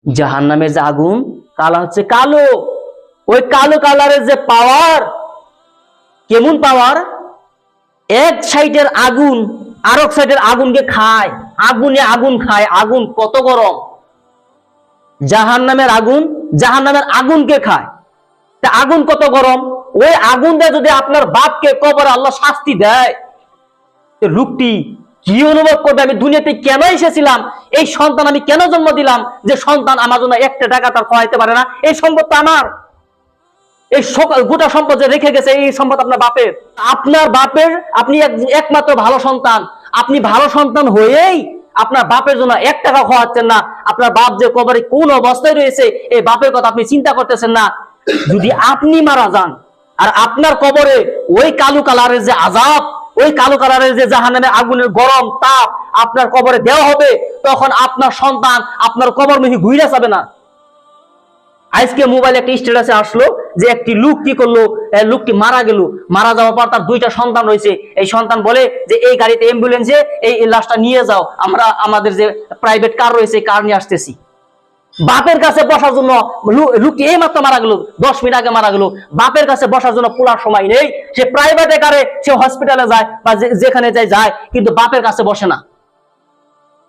জাহান্নামের যে আগুন কালা হচ্ছে কালো, ওই কালো কালারের যে পাওয়ার, কেমন পাওয়ার, এক সাইডের আগুন আর এক সাইডের আগুনকে খায়, আগুনে আগুন খায়, আগুন কত গরম। জাহান্নামের আগুন জাহান্নামের আগুনকে খায়, তা আগুন কত গরম। ওই আগুন দিয়ে যদি আপনার বাপকে কবরে আল্লাহ শাস্তি দেয়, লোকটি কি অনুভব করবে, আমি দুনিয়াতে কেন এসেছিলাম, এই সন্তান আমি কেন জন্ম দিলাম, যে সন্তান আমার জন্য একটা টাকা তার খাওয়াইতে পারে না, এই সম্পদ তো আমার, এই সকল গোটা সম্পদ যে রেখে গেছে এই সম্পদ আপনার বাপের, আপনার বাপের, আপনি একমাত্র ভালো সন্তান, আপনি ভালো সন্তান হয়েই আপনার বাপের জন্য এক টাকা খাওয়াচ্ছেন না, আপনার বাপ যে কবরে কোন অবস্থায় রয়েছে এই বাপের কথা আপনি চিন্তা করতেছেন না। যদি আপনি মারা যান আর আপনার কবরে ওই কালো কালারের যে আযাব, ওই কালো কালারের যে জাহান্নামের আগুনের গরম তাপ আপনার কবরে দেওয়া হবে, তখন আপনার সন্তান আপনার কবর মুখে ঘুরে যাবে না। আজকে মোবাইলে একটা স্ট্যাটাসে আসলো যে একটি লোক কি করলো, লোকটি মারা গেল, মারা যাওয়ার পর তার দুইটা সন্তান রয়েছে, এই সন্তান বলে যে এই গাড়িতে অ্যাম্বুলেন্সে এই লাশটা নিয়ে যাও, আমরা আমাদের যে প্রাইভেট কার রয়েছে কার নিয়ে আসতেছি। বাপের কাছে বসার জন্য লোকটি এই মাত্র মারা গেল, 10 মিনিট আগে মারা গেল, বাপের কাছে বসার জন্য পুরার সময় নেই, সে প্রাইভেটে কারে সে হসপিটালে যায় বা যেখানে যায়, কিন্তু বাপের কাছে বসে না।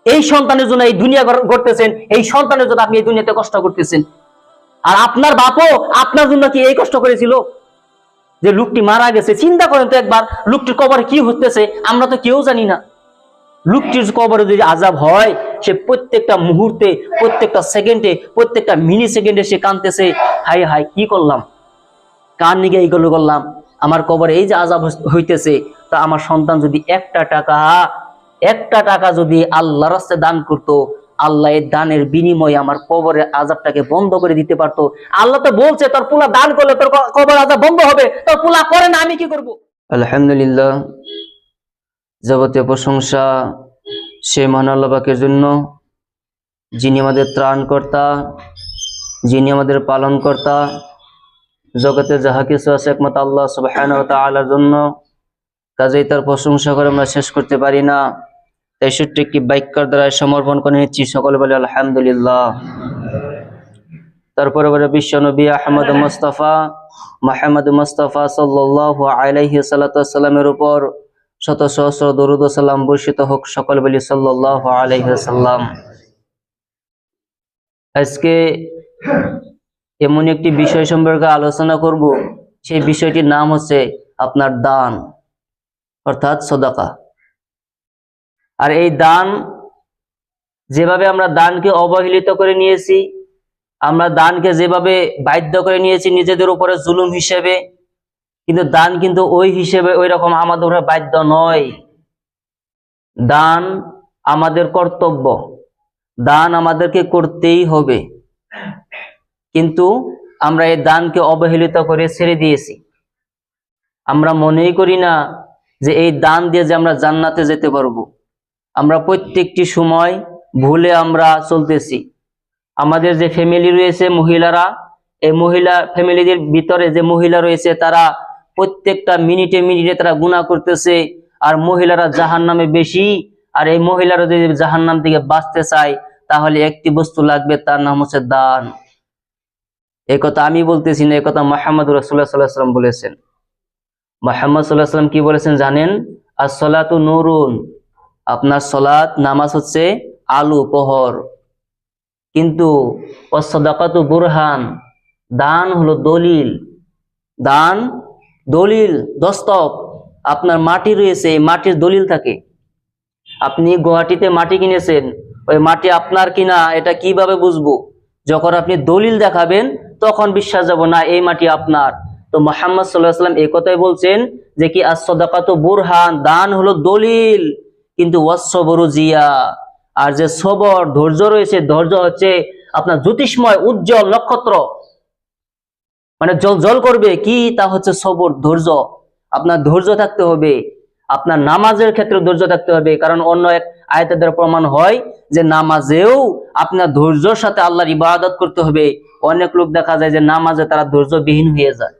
এই সন্তানের জন্য এই দুনিয়া গড়তেছেন, এই সন্তানের জন্য আপনি এই দুনিয়াতে কষ্ট করতেছেন। আর আপনার বাপও আপনার জন্য কি এই কষ্ট করেছিল যে লোকটি মারা গেছে? চিন্তা করেন তো একবার, লোকটির কবরে কি হতেছে আমরা তো কেউ জানি না। লোকটির কবরে যদি আযাব হয়, সে প্রত্যেকটা মুহূর্তে, প্রত্যেকটা সেকেন্ডে, প্রত্যেকটা মিলি সেকেন্ডে সে কাঁদতেছে, হাই হাই কি করলাম, কার নিগে এইগুলো করলাম, আমার কবরে এই যে আযাব হইতেছে, তা আমার সন্তান যদি একটা টাকা যদি আল্লাহর রাস্তায় দান করতো, আল্লাহ এই দানের বিনিময়ে আমার কবরের আযাবটাকে বন্ধ করে দিতে পারতো। আল্লাহ তো বলছে তোর পোলা দান করলে তোর কবরের আযাব বন্ধ হবে, তোর পোলা করে না, আমি কি করব? আলহামদুলিল্লাহ, যাবতীয় প্রশংসা সেই মহান আল্লাহ পাকের জন্য, যিনি আমাদের ত্রাণকর্তা, যিনি আমাদের পালনকর্তা। জগতে যাহা কিছু আছে একমাত্র আল্লাহ সুবহানাহু ওয়া তাআলার জন্য, কাজেই তার প্রশংসা করে আমরা শেষ করতে পারি না। 63টি বাক্যের দ্বারা সমর্পণ করে নিচ্ছি, সকলে বলে আলহামদুলিল্লাহ। তারপরে বলে বিশ্ব নবী আহমদ মুহাম্মদ মুস্তাফা সাল্লাল্লাহু আলাইহি সাল্লামের উপর শত সহস্র দরুদ ও সালাম বর্ষিত হোক, সকলে বলি সাল্লাল্লাহু আলাইহি সাল্লাম। আজকে এমন একটি বিষয় সম্পর্কে আলোচনা করব, সেই বিষয়টির নাম হচ্ছে আপনার দান, অর্থাৎ সাদাকা। আর এই দান, যেভাবে আমরা দানকে অবহেলিত করে নিয়েছি, আমরা দানকে যেভাবে বাধ্য করে নিয়েছি নিজেদের উপরে জুলুম হিসেবে, কিন্তু দান কিন্তু ওই হিসেবে ওই রকম আমাদের উপরে বাধ্য নয়। দান আমাদের কর্তব্য, দান আমাদেরকে করতেই হবে, কিন্তু আমরা এই দানকে অবহেলিত করে ছেড়ে দিয়েছি। আমরা মনেই করি না যে এই দান দিয়ে যে আমরা জান্নাতে যেতে পারবো। আমরা প্রত্যেকটি সময় ভুলে আমরা চলতেছি। আমাদের যে ফ্যামিলি রয়েছে মহিলারা, এই মহিলা ফ্যামিলিদের ভিতরে যে মহিলা রয়েছে, তারা প্রত্যেকটা মিনিটে মিনিটে তারা গুনাহ করতেছে, আর মহিলারা জাহান্নামে বেশি। আর এই মহিলারা যদি জাহান্নাম থেকে বাঁচতে চায়, তাহলে একটি বস্তু লাগবে, তার নাম হচ্ছে দান। এই কথা আমি বলতেছি না, এই কথা মুহাম্মদ রাসূলুল্লাহ সাল্লাল্লাহু আলাইহি ওয়াসাল্লাম বলেছেন। মুহাম্মদ সাল্লাল্লাহু আলাইহি ওয়াসাল্লাম কি বলেছেন জানেন? as-salatu নূরুন, আপনার সালাত নামাজ হচ্ছে আলো প্রহর, কিন্তু ওয়াস-সাদাকাতু বুরহান, দান হলো দলিল। দান দলিল, দস্তক। আপনার মাটি রয়েছে, এই মাটির দলিল থাকে। আপনি গুয়াহাটিতে মাটি কিনেছেন, ওই মাটি আপনার কিনা এটা কিভাবে বুঝবো? যখন আপনি দলিল দেখাবেন তখন বিশ্বাস যাব না এই মাটি আপনার। তো মুহাম্মদ সাল্লাল্লাহু আলাইহি ওয়াসাল্লাম এই কথাই বলছেন যে কি as-সাদাকাতু বুরহান, দান হলো দলিল, কিন্তু ওয়াস-সাবরু জিয়া, আর যে সবর ধৈর্য রয়েছে, ধৈর্য হচ্ছে আপনার জ্যোতিষ্ময় উজ্জ্বল নক্ষত্র, মানে জল জল করবে কি, তা হচ্ছে সবর, ধৈর্য। আপনার ধৈর্য থাকতে হবে, আপনার নামাজের ক্ষেত্রে ধৈর্য থাকতে হবে, কারণ অন্য এক আয়াতের দ্বারা প্রমাণ হয় যে নামাজেও আপনার ধৈর্যের সাথে আল্লাহর ইবাদত করতে হবে। অনেক লোক দেখা যায় যে নামাজে তারা ধৈর্যবিহীন হয়ে যায়,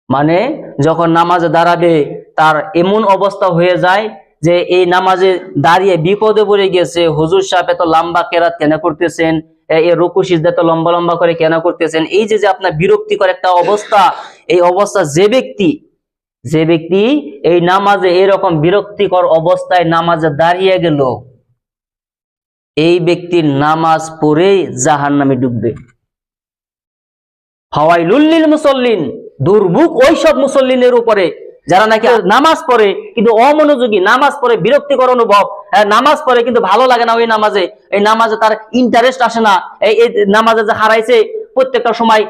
মানে যখন নামাজে দাঁড়াবে তার এমন অবস্থা হয়ে যায় যে এই নামাজে দাঁড়িয়ে বিপদে পড়ে গেছে, হুজুর সাহেব এত লম্বা কেরাত কেন করতেছেন, এই রুকু সিজদা তো লম্বা লম্বা করে কেন করতেছেন? এই যে যে আপনার বিরক্তিকর একটা অবস্থা, এই অবস্থা যে ব্যক্তি এই নামাজে এরকম বিরক্তিকর অবস্থায় নামাজে দাঁড়িয়ে গেল, এই ব্যক্তির নামাজ পড়েই জাহান্নামে ডুববে। ফাওয়াইলুল লিল মুসাল্লিন, দুর্ভোগ ওইসব মুসল্লিনের উপরে যারা নাকি নামাজ পড়ে কিন্তু অমনোযোগী, নামাজ পড়ে বিরক্তিকর অনুভব, নামাজ পড়ে কিন্তু ভালো লাগে না, ওই নামাজে তার ইন্টারেস্ট আসে না, এই নামাজে যে হারাইছে প্রত্যেকটা সময়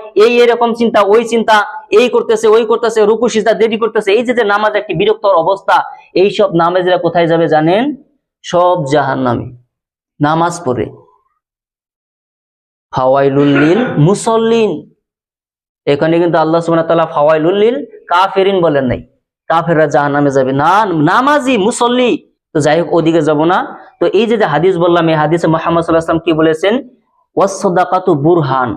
এরকম চিন্তা, ওই চিন্তা, এই করতেছে ওই করতেছে, রুকু সিজদা দেরি করতেছে, এই যে নামাজ একটি বিরক্তর অবস্থা, এই সব নামাজেরা কোথায় যাবে জানেন? সব জাহান্নামে। নামাজ পড়ে ফাওয়াইলুল লিল মুসাল্লিন, এখানে কিন্তু আল্লাহ সুবহানাহু ওয়া তাআলা ফাওয়াইলুল লিল কাফিরিন বলেন নাই, কাফেররা জাহান্নামে যাবে না, নামাজি মুসল্লি। তো যাই হোক, ওদিকে যাব না। তো এই যে হাদিস বললাম, এই হাদিসে মুহাম্মদ সাল্লাল্লাহু আলাইহি ওয়াসাল্লাম কি বলেছেন? ওয়াস-সাদাকাতু বুরহান,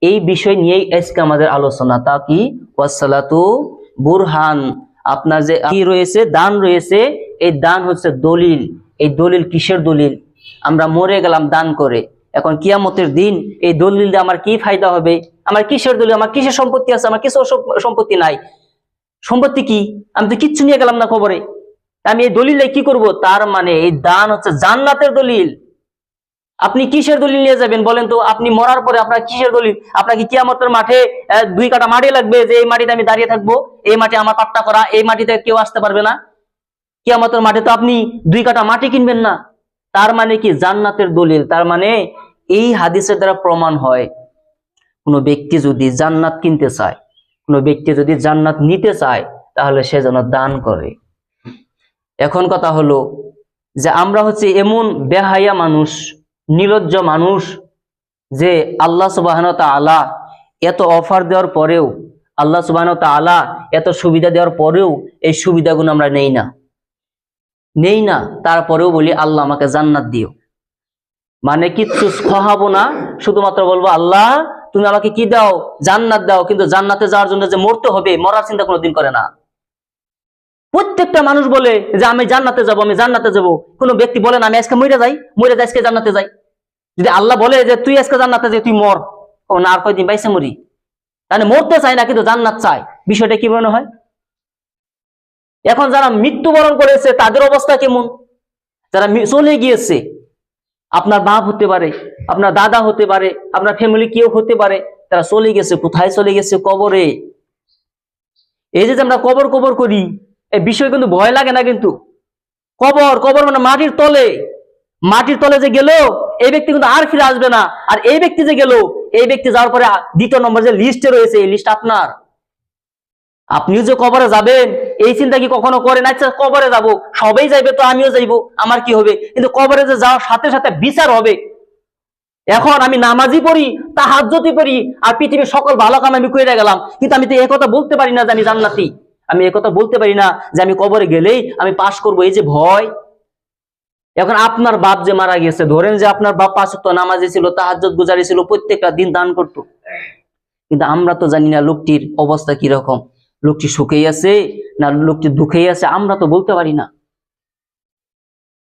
এই বিষয় নিয়েই আজকে আমাদের আলোচনা। তা কি? ওয়াস-সালাতু বুরহান, আপনার যে কি রয়েছে, দান রয়েছে, এই দান হচ্ছে দলিল। এই দলিল কিসের দলিল? আমরা মরে গেলাম দান করে, এখন কিয়ামতের দিন এই দলিল দিয়ে আমার কি ফায়দা হবে? আমার কিসের দলিল? আমার কিসের সম্পত্তি আছে? আমার কিছু সম্পত্তি নাই। সম্পত্তি কি? আমি তো কিচ্ছু নিয়ে গেলাম না কবরে, আমি এই দলিলে কি করব? তার মানে এই দান হচ্ছে জান্নাতের দলিল। আপনি কিসের দলিল নিয়ে যাবেন বলেন তো? আপনি মরার পরে আপনার কিসের দলিল? আপনাকে কিয়ামতের মাঠে 2 কাঠা মাটি লাগবে, যে এই মাটিতে আমি দাঁড়িয়ে থাকবো, এই মাটি আমার পাট্টা করা, এই মাটিতে কেউ আসতে পারবে না। কিয়ামতের মাঠে তো আপনি 2 কাঠা মাটি কিনবেন না। তার মানে কি? জান্নাতের দলিল। তার মানে এই হাদিসের দ্বারা প্রমাণ হয়, কোনো ব্যক্তি যদি জান্নাত কিনতে চায়, কোনো ব্যক্তি যদি জান্নাত নিতে চায়, তাহলে সে যেন দান করে। এখন কথা হলো যে আমরা হচ্ছে এমন বেহায়া মানুষ, নির্লজ্জ মানুষ, যে আল্লাহ সুবহানাহু ওয়া তাআলা এত অফার দেওয়ার পরেও, আল্লাহ সুবহানাহু ওয়া তাআলা এত সুবিধা দেওয়ার পরেও এই সুবিধাগুলো আমরা নেই না। তারপরেও বলি আল্লাহ আমাকে জান্নাত দিও। মানে কিচ্ছু খাওয়াবো না, শুধুমাত্র বলবো আল্লাহ তুমি আমাকে কি দাও? জান্নাত দাও। কিন্তু জান্নাতে যাওয়ার জন্য যে মরতে হবে, মরার চিন্তা কোনোদিন করে না। প্রত্যেকটা মানুষ বলে যে আমি জান্নাতে যাব, আমি জান্নাতে যাব। কোনো ব্যক্তি বলে না আমি আজকে মরে যাই আজকে জান্নাতে যাই। যদি আল্লাহ বলে যে তুই আজকে জান্নাতে যাই, তুই মর, ও না আর কয়দিন বাইসে মরি, মানে মরতে চায় না কিন্তু জান্নাত চায়। বিষয়টা কি মনে হয়? এখন যারা মৃত্যুবরণ করেছে তাদের অবস্থা কেমন? যারা চলে গিয়েছে, আপনার বাপ হতে পারে, আপনার দাদা হতে পারে, আপনার ফ্যামিলি কেউ হতে পারে, তারা চলে গেছে। কোথায় চলে গেছে? কবরে। এই যে আমরা কবর করি, এই বিষয় কিন্তু ভয় লাগে না। কিন্তু কবর মানে মাটির তলে যে গেল, এই ব্যক্তি কিন্তু আর ফিরে আসবে না। আর এই ব্যক্তি যে গেল, এই ব্যক্তি যাওয়ার পরে 2 নম্বর যে লিস্টে রয়েছে, এই লিস্ট আপনার। আপনিও যে কবরে যাবেন এই চিন্তা কি কখনো করেন? আচ্ছা কবরে যাব, সবাই যাইবে তো আমিও যাইবো, আমার কি হবে? কিন্তু কবরে যে যাওয়ার সাথে সাথে বিচার হবে। এখন আমি নামাজি পড়ি, তাহাজ্জুদি পড়ি, আর পৃথিবীর সকল ভালো কাম আমি কইরা গেলাম, কিন্তু আমি তো একথা বলতে পারি না যে আমি জান্নাতি। আমি একথা বলতে পারি না যে আমি কবরে গেলেই আমি পাস করব। এই যে ভয়। এখন আপনার বাপ যে মারা গেছে, ধরেন যে আপনার বাপ 5 ওয়াক্ত নামাজি ছিল, তাহাজ্জুদ গুজারি ছিল, প্রত্যেকটা দিন দান করত, কিন্তু আমরা তো জানি না লোকটির অবস্থা কি রকম, লোকটি সুখেই আছে না লোকটি দুঃখেই আছে, আমরা তো বলতে পারি না।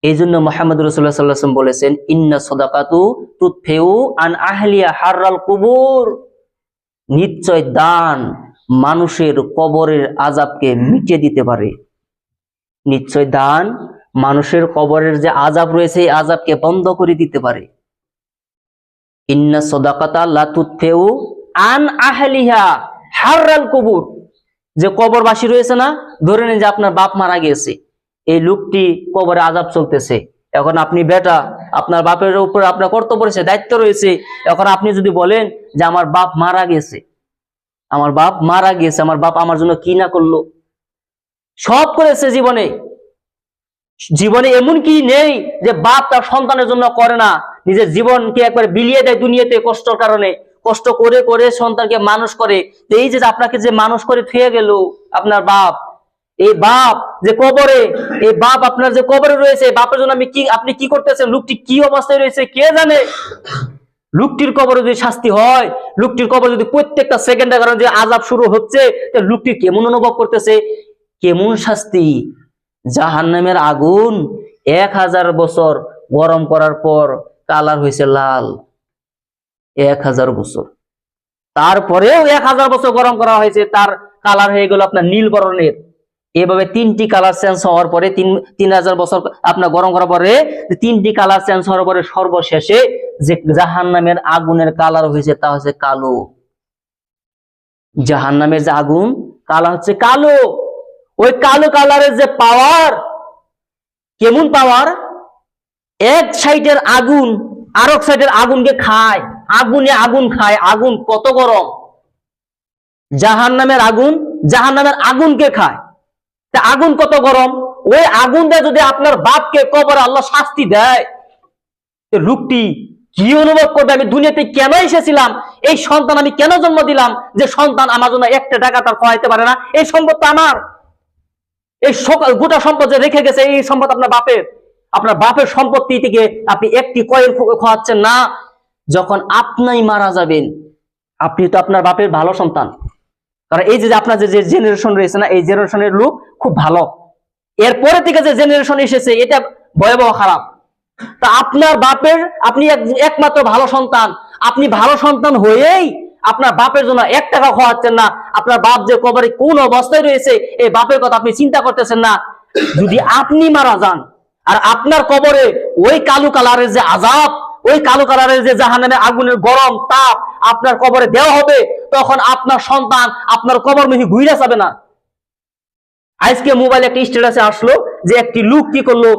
এই জন্য মুহাম্মদ রাসূলুল্লাহ সাল্লাল্লাহু আলাইহি ওয়াসাল্লাম বলেছেন, ইন্না সাদাকাতু তুতফিউ আন আহলিয়া হাররাল কুবুর, নিশ্চয় দান মানুষের কবরের আযাবকে মিটিয়ে দিতে পারে। নিশ্চয় দান মানুষের কবরের যে আযাব রয়েছে, এই আযাবকে বন্ধ করে দিতে পারে। ইন্না সাদাকাতা লা তুতফিউ আন আহলিহা হাররাল কুবুর, যে কবরবাসী রয়েছে না, ধরে নিন যে আপনার বাপ মারা গেছে, এই লোকটি কবরে আযাব চলতেছে। এখন আপনি বেটা, আপনার বাপের উপর আপনার কর্তব্য রয়েছে, দায়িত্ব রয়েছে। এখন আপনি যদি বলেন যে আমার বাপ মারা গেছে, আমার বাপ আমার জন্য কি না করলো, সব করেছে জীবনে এমন কি নেই যে বাপ তার সন্তানের জন্য করে না। নিজের জীবনকে একবার বিলিয়ে দেয় দুনিয়াতে কষ্টের কারণে, কষ্ট করে করে সন্তানকে মানুষ করে। এই যে আপনাকে যে মানুষ করে থুয়ে গেল আপনার বাপ, এই বাপ যে কবরে, এই বাপ আপনার যে কবরে রয়েছে, বাপের জন্য আপনি কি করতেছেন, লোকটি কি অবস্থায় রয়েছে কে জানে। লোকটির কবরে যদি শাস্তি হয়, লোকটির কবরে যদি প্রত্যেকটা সেকেন্ডের কারণে যে আযাব শুরু হচ্ছে, লোকটি কেমন অনুভব করতেছে, কেমন শাস্তি। জাহান্নামের আগুন 1000 বছর গরম করার পর কালার হয়েছে লাল, 1000 বছর। তারপরেও 1000 বছর গরম করা হয়েছে, তার কালার হয়ে গেল আপনার নীল বর্ণের। এভাবে 3টি কালার চেঞ্জ হওয়ার পরে 3000 বছর আপনার গরম করার পরে 3টি কালার চেঞ্জ হওয়ার পরে সর্বশেষে যে জাহান্নামের আগুনের কালার হয়েছে তা হচ্ছে কালো। জাহান্নামের যে আগুন কালার হচ্ছে কালো। ওই কালো কালারের যে পাওয়ার, কেমন পাওয়ার, এক সাইডের আগুন আরেক সাইডের আগুনকে খায়, আগুনে আগুন খায়। আগুন কত গরম! জাহান্নামের আগুন জাহান্নামের আগুনকে খায়। তা আগুন কত গরম! ওই আগুন দিয়ে যদি আপনার বাপকে কবরে আল্লাহ শাস্তি দেয়, লোকটি কি অনুভব করবে? আমি দুনিয়াতে কেন এসেছিলাম? এই সন্তান আমি কেন জন্ম দিলাম যে সন্তান আমার জন্য একটা টাকা তার খাওয়াইতে পারে না? এই সম্পদ তো আমার, এই গোটা সম্পদ যে রেখে গেছে এই সম্পদ আপনার বাপের। আপনার বাপের সম্পত্তি থেকে আপনি একটি কয়েন খাওয়াচ্ছেন না। যখন আপনি মারা যাবেন, আপনি তো আপনার বাপের ভালো সন্তান। কারণ এই যে আপনার যে জেনারেশন রয়েছে না, এই জেনারেশনের লোক খুব ভালো। এরপরে থেকে যে জেনারেশন এসেছে এটা ভয়াবহ খারাপ। তা আপনার বাপের, আপনি একমাত্র ভালো সন্তান, আপনি ভালো সন্তান হয়েই আপনার বাপের জন্য 1 টাকা খাওয়াচ্ছেন না। আপনার বাপ যে কবরে কোন অবস্থায় রয়েছে এই বাপের কথা আপনি চিন্তা করতেছেন না। যদি আপনি মারা যান আর আপনার কবরে ওই কালো কালারের যে আযাব, ওই কালো কালারের যে জাহান্নামের আগুনের গরম তাপ আপনার কবরে দেওয়া হবে, তখন আপনার সন্তান আপনার কবর মুখে ঘুরে যাবে না। আজকে মোবাইলে একটা স্ট্যাটাসে আসলো যে একটি লোক কি করলো,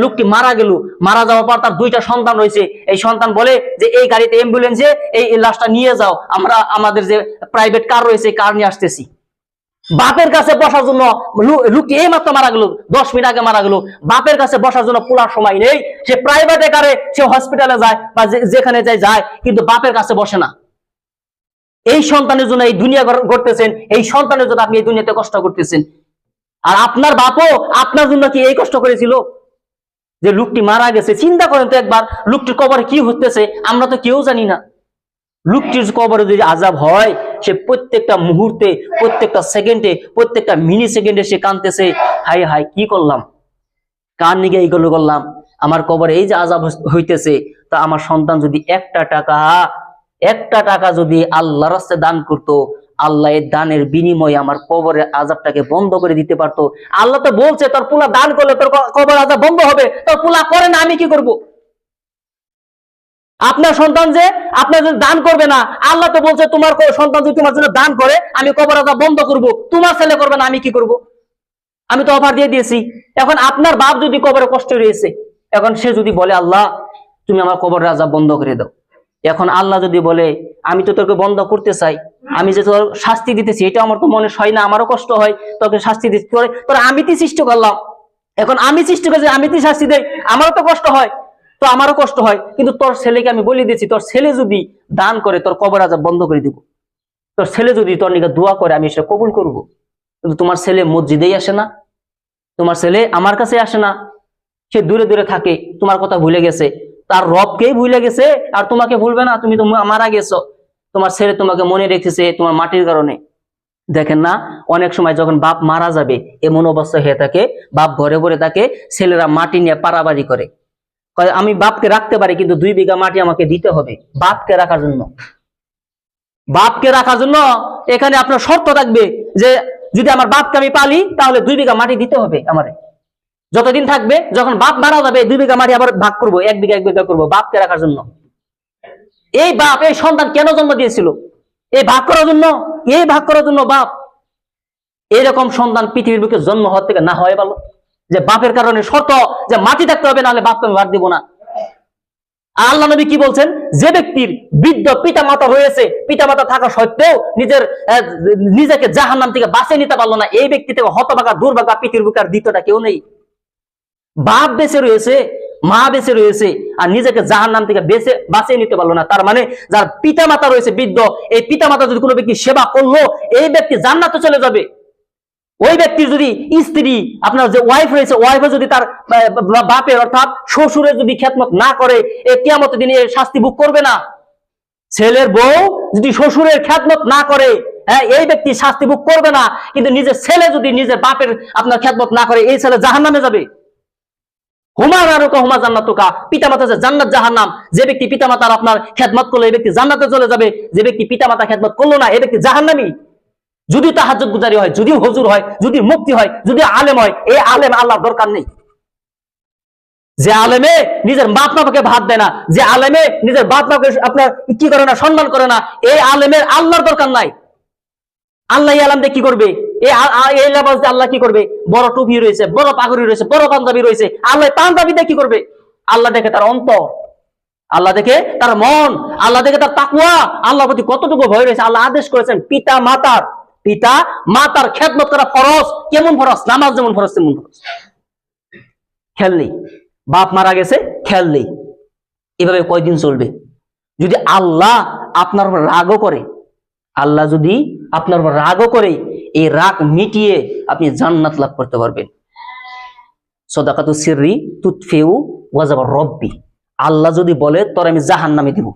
লোকটি মারা গেল। মারা যাওয়ার পর তার 2টা সন্তান রয়েছে। এই সন্তান বলে যে এই গাড়িতে অ্যাম্বুলেন্সে এই লাশটা নিয়ে যাও, আমরা আমাদের যে প্রাইভেট কার রয়েছে কার নিয়ে আসতেছি। বাপের কাছে বসার জন্য লোকটি এই মাত্র মারা গেল, 10 মিনিট আগে মারা গেল। বাপের কাছে বসার জন্য পুরার সময় নেই। সে প্রাইভেটে কারে সে হসপিটালে যায় বা যেখানে যায়, কিন্তু বাপের কাছে বসে না। এই সন্তানের জন্য এই দুনিয়া গড়তেছেন, এই সন্তানের জন্য আপনি এই দুনিয়াতে কষ্ট করতেছেন। আর আপনার বাপও আপনার জন্য কি এই কষ্ট করেছিল? যে লোকটি মারা গেছে, চিন্তা করেন তো একবার, লোকটির কবরে কি হতেছে আমরা তো কেউ জানি না। লোকটির কবরে যদি আযাব হয়, সে প্রত্যেকটা মুহূর্তে, প্রত্যেকটা সেকেন্ডে, প্রত্যেকটা মিনি সেকেন্ডে সে কাঁদতেছে, হাই হাই কি করলাম, কার নিগে এইগুলো করলাম, আমার কবরে এই যে আযাব হইতেছে। তা আমার সন্তান যদি একটা টাকা যদি আল্লাহর রাস্তায় দান করতো, আল্লাহ এই দানের বিনিময়ে আমার কবরের আযাবটাকে বন্ধ করে দিতে পারতো। আল্লাহ তো বলছে তোর পোলা দান করলে তোর কবর আযাব বন্ধ হবে, তোর পোলা করে না, আমি কি করব? আপনার সন্তান যে আপনার যদি দান করবে না, আল্লাহ তো বলছে তোমার সন্তান যদি তোমার জন্য দান করে আমি কবর আযাব বন্ধ করব। তোমার ছেলে করবে না, আমি কি করব? আমি তো অফার দিয়ে দিয়েছি। এখন আপনার বাপ যদি কবরে কষ্ট রয়েছে, এখন সে যদি বলে আল্লাহ তুমি আমার কবরের আযাব বন্ধ করে দাও, এখন আল্লাহ যদি বলে আমি তো তোকে বন্ধ করতে চাই, আমি যে তোর শাস্তি দিতেছি এটা আমার তো মনে হয় না, আমারও কষ্ট হয়, তোকে শাস্তি দিতে তোর আমি তো সৃষ্টি করলাম, এখন আমি সৃষ্টি করেছি, আমি তো শাস্তি দেই, আমারও তো কষ্ট হয়, তো আমারও কষ্ট হয়, কিন্তু তোর ছেলেকে আমি বলে দিয়েছি তোর ছেলে যদি দান করে তোর কবর আযাব বন্ধ করে দিব, তোর ছেলে যদি তোর নিকে দোয়া করে আমি সেটা কবুল করব। কিন্তু তোমার ছেলে মসজিদেই আসে না, তোমার ছেলে আমার কাছে আসে না, সে দূরে দূরে থাকে, তোমার কথা ভুলে গেছে, তার রবকেই ভুলে গেছে, আর তোমাকে ভুলবে না, তুমি তো মারা গেছো। তোমার ছেলে তোমাকে মনে রেখেছে তোমার মাটির কারণে। দেখেন না, অনেক সময় যখন বাপ মারা যাবে এমন অবস্থা হয়ে থাকে, বাপ ঘরে ঘরে থাকে, ছেলেরা মাটি নিয়ে পারাবাড়ি করে, আমি বাপকে রাখতে পারি কিন্তু 2 বিঘা মাটি আমাকে দিতে হবে বাপকে রাখার জন্য। বাপকে রাখার জন্য এখানে আপনার শর্ত থাকবে যে যদি আমার বাপকে আমি পালি তাহলে 2 বিঘা মাটি দিতে হবে আমারে। যতদিন থাকবে, যখন বাপ মারা যাবে 2 বিঘা মাটি আবার ভাগ করবো, 1 বিঘা 1 বিঘা করবো বাপকে রাখার জন্য। এই বাপ এই সন্তান কেন জন্ম দিয়েছিল? এই ভাগ করার জন্য, এই ভাগ করার জন্য বাপ। এইরকম সন্তান পৃথিবীর বুকে জন্ম হওয়ার থেকে না হয় ভালো, যে বাপের কারণে শর্ত যে মাটি থাকতে হবে, নাহলে বাপকে আমি ভাগ দিব না। আল্লাহ নবী কি বলছেন, যে ব্যক্তির বৃদ্ধ পিতা মাতা রয়েছে, পিতা মাতা থাকা সত্ত্বেও নিজেকে জাহান্নাম থেকে বাঁচিয়ে নিতে পারলো না, এই ব্যক্তি থেকে হতভাগা দুর্ভাগা পৃথিবীর বুকে আর দ্বিতীয়টা কেউ নেই। বাপ বেঁচে রয়েছে, মা বেঁচে রয়েছে, আর নিজেকে জাহান্নাম থেকে বাঁচিয়ে নিতে পারলো না, তার মানে যার পিতা মাতা রয়েছে বৃদ্ধ, এই পিতা মাতা যদি কোনো ব্যক্তি সেবা করলো এই ব্যক্তি জান্নাতে চলে যাবে। ওই ব্যক্তির যদি স্ত্রী, আপনার যে ওয়াইফ রয়েছে, ওয়াইফে যদি তার বাপের অর্থাৎ শ্বশুরের যদি খেদমত না করে, এই কিয়ামতের দিনে শাস্তি ভোগ করবে না। ছেলের বউ যদি শ্বশুরের খেদমত না করে, হ্যাঁ, এই ব্যক্তি শাস্তি ভোগ করবে না, কিন্তু নিজের ছেলে যদি নিজের বাপের আপনার খেদমত না করে এই ছেলে জাহান্নামে যাবে। হুমা নারুকা হুমা জান্নাতুকা, পিতামাতা যে জান্নাত জাহান্নাম। যে ব্যক্তি পিতামাতার আপনার খেদমত করলো এই ব্যক্তি জান্নাতে চলে যাবে, যে ব্যক্তি পিতামাতা খেদমত করলো না এই ব্যক্তি জাহান্নামী। যদি তাহাজ্জুদ গুজারি হয়, যদি হুজুর হয়, যদি মুফতি হয়, যদি আলেম হয়, এই আলেম আল্লাহর দরকার নেই। যে আলেমে নিজের বাপ মাকে ভাত দেয় না, যে আলেমে নিজের বাপ মাকে আপনার কি করে না, সম্মান করে না, এই আলেমের আল্লাহর দরকার নাই। আল্লাহ আলাম দিয়ে কি করবে? এই লেবাস দিয়ে আল্লাহ কি করবে? বড় টুপি রয়েছে, বড় পাগড়ি রয়েছে, বড় পাঞ্জাবি রয়েছে, আল্লাহ পাঞ্জাবি দিয়ে কি করবে? আল্লাহ দেখে তার অন্তর, আল্লাহ দেখে তার মন, আল্লাহ দেখে তার তাকওয়া, আল্লাহর প্রতি কতটুকু ভয় রয়েছে। আল্লাহ আদেশ করেছেন পিতা মাতার খেদমত করা ফরজ। কেমন ফরজ? নামাজ যেমন ফরজ তেমন ফরজ। খেয়াল নেই, বাপ মারা গেছে, খেয়াল নেই। এভাবে কয়দিন চলবে? যদি আল্লাহ আপনার উপর রাগও করে, আল্লাহ যদি আপনার উপর রাগও করে, এই রাগ মিটিয়ে আপনি জান্নাত লাভ করতে পারবেন। সাদাকাতু সিররি তুতফিউ ওয়াজাব রব্বি। আল্লাহ যদি বলে তোর আমি জাহান্নামে দিব,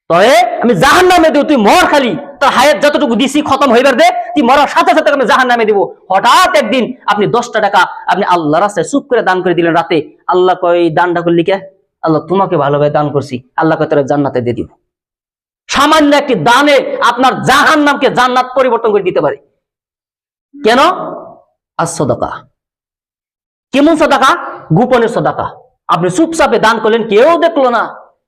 তবে আমি জাহান্নামে দিব, তুই মর খালি, তোর হায়াত যতটুকু দিছি খতম হইবার দে, তুই মরার সাথে সাথে আমি জাহান্নামে দিব। হঠাৎ একদিন আপনি 10টা টাকা আপনি আল্লাহ রাস্তায় চুপ করে দান করে দিলেন রাতে। আল্লাহ কয় দানটা করলি কে? আল্লাহ তোমাকে ভালোভাবে দান করছি, আল্লাহ কয় তোর জান্নাতে দিয়ে দিব। সামান্য একটি দানে আপনার জাহান্নামকে জান্নাত পরিবর্তন করে দিতে পারে। কেন? as-সাদাকা। কেমন সাদাকা? গোপনের সাদাকা। আপনি চুপচাপে দান করলেন, কেউ দেখলো না।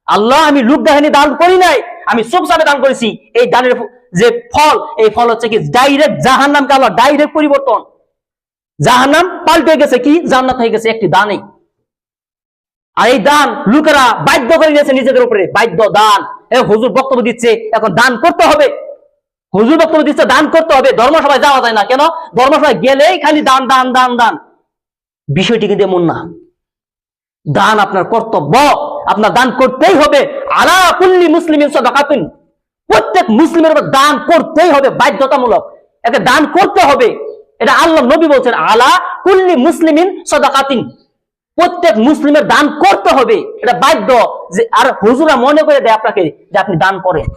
আল্লাহ আমি লোক দেখানি দান করি নাই, আমি চুপচাপে দান করেছি। এই দানের যে ফল, এই ফল হচ্ছে কি ডাইরেক্ট জাহান্নামকে আল্লাহ ডাইরেক্ট পরিবর্তন। জাহান্নাম পাল্টে গেছে কি জান্নাত হয়ে গেছে একটি দানে। আর এই দান লোকেরা বাধ্য করে নিয়েছে নিজেদের উপরে, বাধ্য দান। হুজুর বক্তব্য দিচ্ছে, এখন দান করতে হবে। হুজুর বক্তব্য দিচ্ছে, দান করতে হবে। ধর্মসভায় যাওয়া যায় না কেন? ধর্মসভায় গেলেই খালি দান দান দান দান। বিষয়টি কিন্তু এমন না। দান আপনার কর্তব্য, আপনার দান করতেই হবে। আলা কুল্লি মুসলিমিন সাদাকাতুন। প্রত্যেক মুসলিমের উপর দান করতেই হবে, বাধ্যতামূলক। একে দান করতে হবে। এটা আল্লাহ নবী বলছেন, আলা কুল্লি মুসলিমিন সাদাকাতিন। প্রত্যেক মুসলিমের দান করতে হবে, এটা বাধ্য। যে আর হুজুরা মনে করে দেয় আপনাকে যে আপনি দান করেন,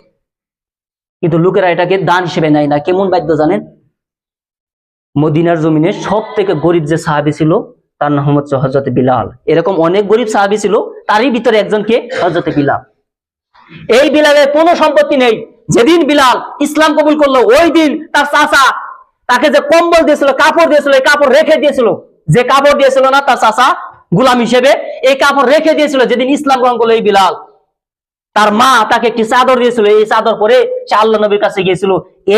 কিন্তু লোকেরা এটাকে দান হিসেবে নেয় না। কেমন বাধ্য জানেন? মদিনার জমিনে সব থেকে গরিব যে সাহাবী ছিল তার নাম হচ্ছে হযরত বিলাল। এরকম অনেক গরিব সাহাবী ছিল, তারই ভিতরে একজনকে হযরত বিলাল। এই বিলালের কোনো সম্পত্তি নেই। যেদিন বিলাল ইসলাম কবুল করলো, ওই দিন তার চাচা তাকে যে কম্বল দিয়েছিল, কাপড় দিয়েছিল, এই কাপড় রেখে দিয়েছিল। যে কাপড় দিয়েছিল না তার চাচা গোলাম হিসেবে, এই কাপড় রেখে দিয়েছিল যেদিন ইসলাম গ্রহণ করলো এই বিলাল। তার মা তাকে একটি চাদর দিয়েছিল, এই চাদর পরে সে আল্লাহ নবীর কাছে গিয়েছিল।